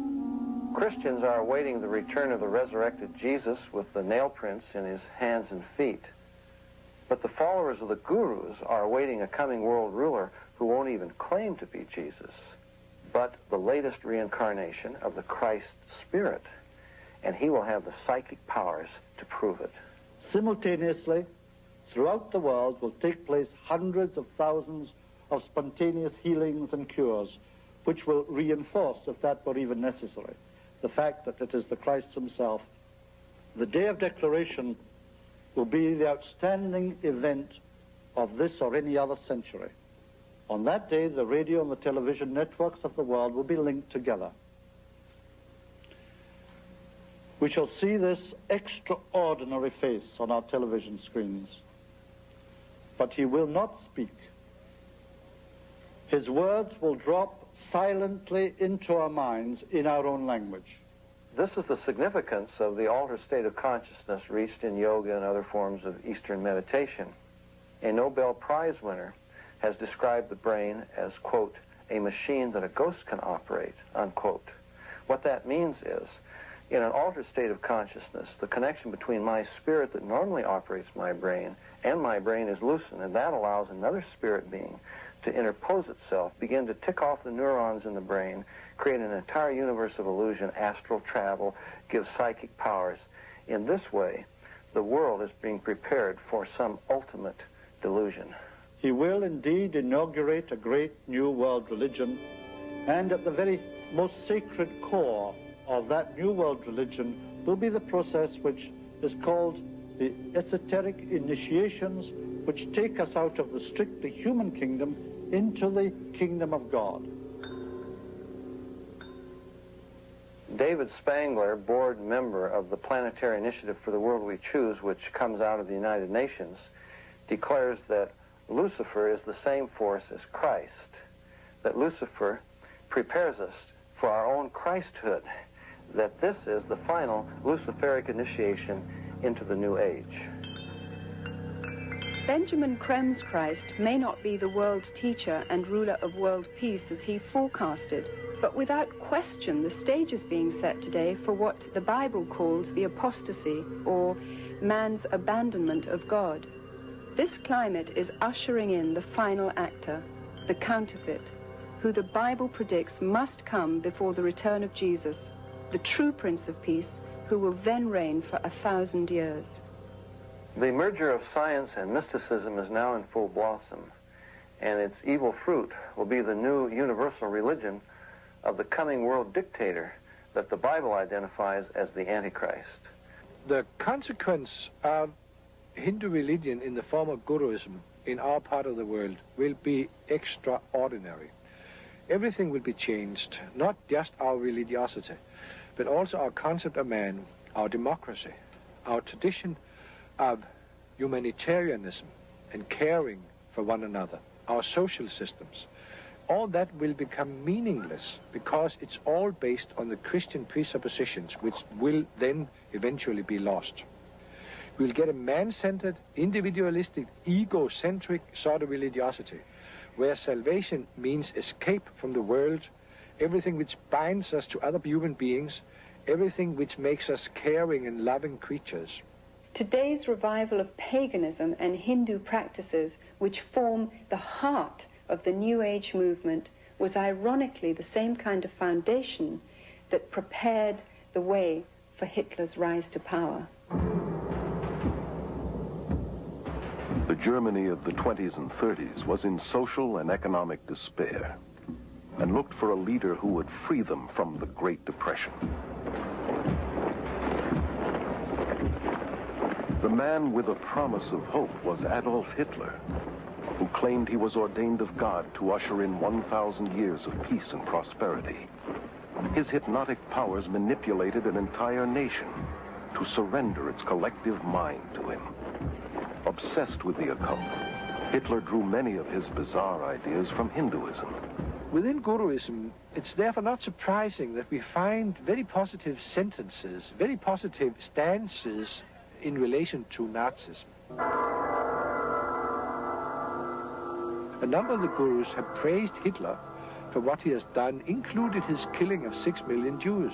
Christians are awaiting the return of the resurrected Jesus with the nail prints in his hands and feet. But the followers of the gurus are awaiting a coming world ruler who won't even claim to be Jesus, but the latest reincarnation of the Christ Spirit. And he will have the psychic powers to prove it. Simultaneously, throughout the world will take place hundreds of thousands of spontaneous healings and cures, which will reinforce, if that were even necessary, the fact that it is the Christ himself. The day of declaration will be the outstanding event of this or any other century. On that day, the radio and the television networks of the world will be linked together. We shall see this extraordinary face on our television screens. But he will not speak. His words will drop silently into our minds in our own language. This is the significance of the altered state of consciousness reached in yoga and other forms of Eastern meditation. A Nobel Prize winner has described the brain as, quote, a machine that a ghost can operate, unquote. What that means is, in an altered state of consciousness, the connection between my spirit that normally operates my brain and my brain is loosened, and that allows another spirit being to interpose itself, begin to tick off the neurons in the brain, create an entire universe of illusion, astral travel, give psychic powers. In this way, the world is being prepared for some ultimate delusion. He will indeed inaugurate a great new world religion, and at the very most sacred core of that New World religion will be the process which is called the esoteric initiations, which take us out of the strictly human kingdom into the kingdom of God. David Spangler, board member of the Planetary Initiative for the World We Choose, which comes out of the United Nations, declares that Lucifer is the same force as Christ, that Lucifer prepares us for our own Christhood, that this is the final Luciferic initiation into the New Age. Benjamin Krem's Christ may not be the world teacher and ruler of world peace as he forecasted, but without question the stage is being set today for what the Bible calls the apostasy, or man's abandonment of God. This climate is ushering in the final actor, the counterfeit, who the Bible predicts must come before the return of Jesus, the true Prince of Peace, who will then reign for 1,000 years. The merger of science and mysticism is now in full blossom, and its evil fruit will be the new universal religion of the coming world dictator that the Bible identifies as the Antichrist. The consequence of Hindu religion in the form of Guruism in our part of the world will be extraordinary. Everything will be changed, not just our religiosity, but also our concept of man, our democracy, our tradition of humanitarianism and caring for one another, our social systems. All that will become meaningless because it's all based on the Christian presuppositions, which will then eventually be lost. We'll get a man-centered, individualistic, egocentric sort of religiosity, where salvation means escape from the world, everything which binds us to other human beings, everything which makes us caring and loving creatures. Today's revival of paganism and Hindu practices, which form the heart of the New Age movement, was ironically the same kind of foundation that prepared the way for Hitler's rise to power. The Germany of the 20s and 30s was in social and economic despair and looked for a leader who would free them from the Great Depression. The man with a promise of hope was Adolf Hitler, who claimed he was ordained of God to usher in 1,000 years of peace and prosperity. His hypnotic powers manipulated an entire nation to surrender its collective mind to him. Obsessed with the occult, Hitler drew many of his bizarre ideas from Hinduism. Within Guruism, it's therefore not surprising that we find very positive sentences, very positive stances in relation to Nazism. A number of the gurus have praised Hitler for what he has done, included his killing of 6 million Jews.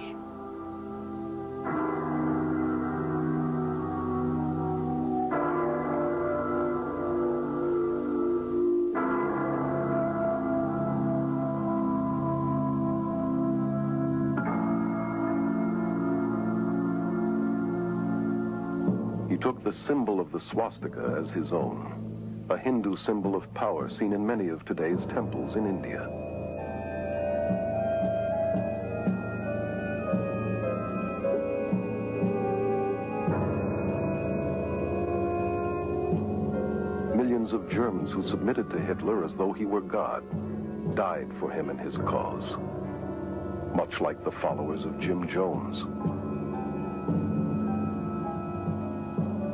He took the symbol of the swastika as his own, a Hindu symbol of power seen in many of today's temples in India. Millions of Germans who submitted to Hitler as though he were God died for him and his cause, much like the followers of Jim Jones.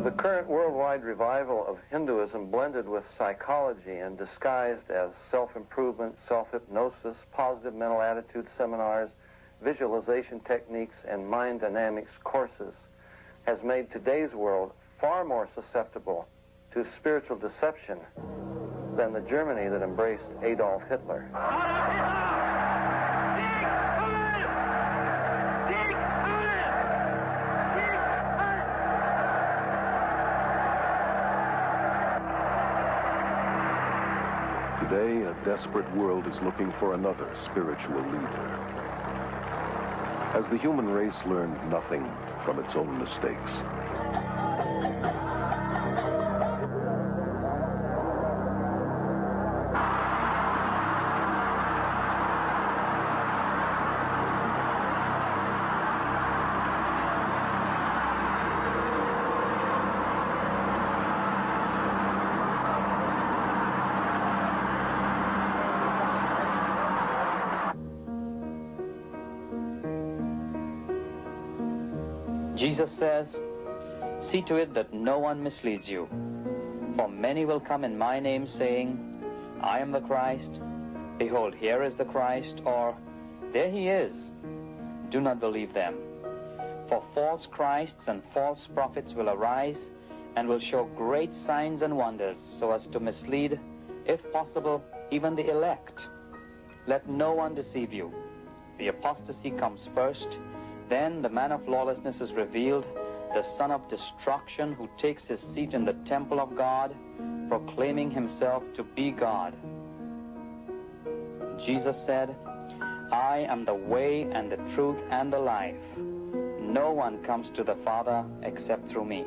The current worldwide revival of Hinduism, blended with psychology and disguised as self-improvement, self-hypnosis, positive mental attitude seminars, visualization techniques, and mind dynamics courses, has made today's world far more susceptible to spiritual deception than the Germany that embraced Adolf Hitler. Today, a desperate world is looking for another spiritual leader. Has the human race learned nothing from its own mistakes? Jesus says, "See to it that no one misleads you. For many will come in my name, saying, 'I am the Christ,' 'Behold, here is the Christ,' or 'There he is.' Do not believe them. For false Christs and false prophets will arise and will show great signs and wonders, so as to mislead, if possible, even the elect. Let no one deceive you. The apostasy comes first, then the man of lawlessness is revealed, the son of destruction, who takes his seat in the temple of God, proclaiming himself to be God." Jesus said, "I am the way and the truth and the life. No one comes to the Father except through me."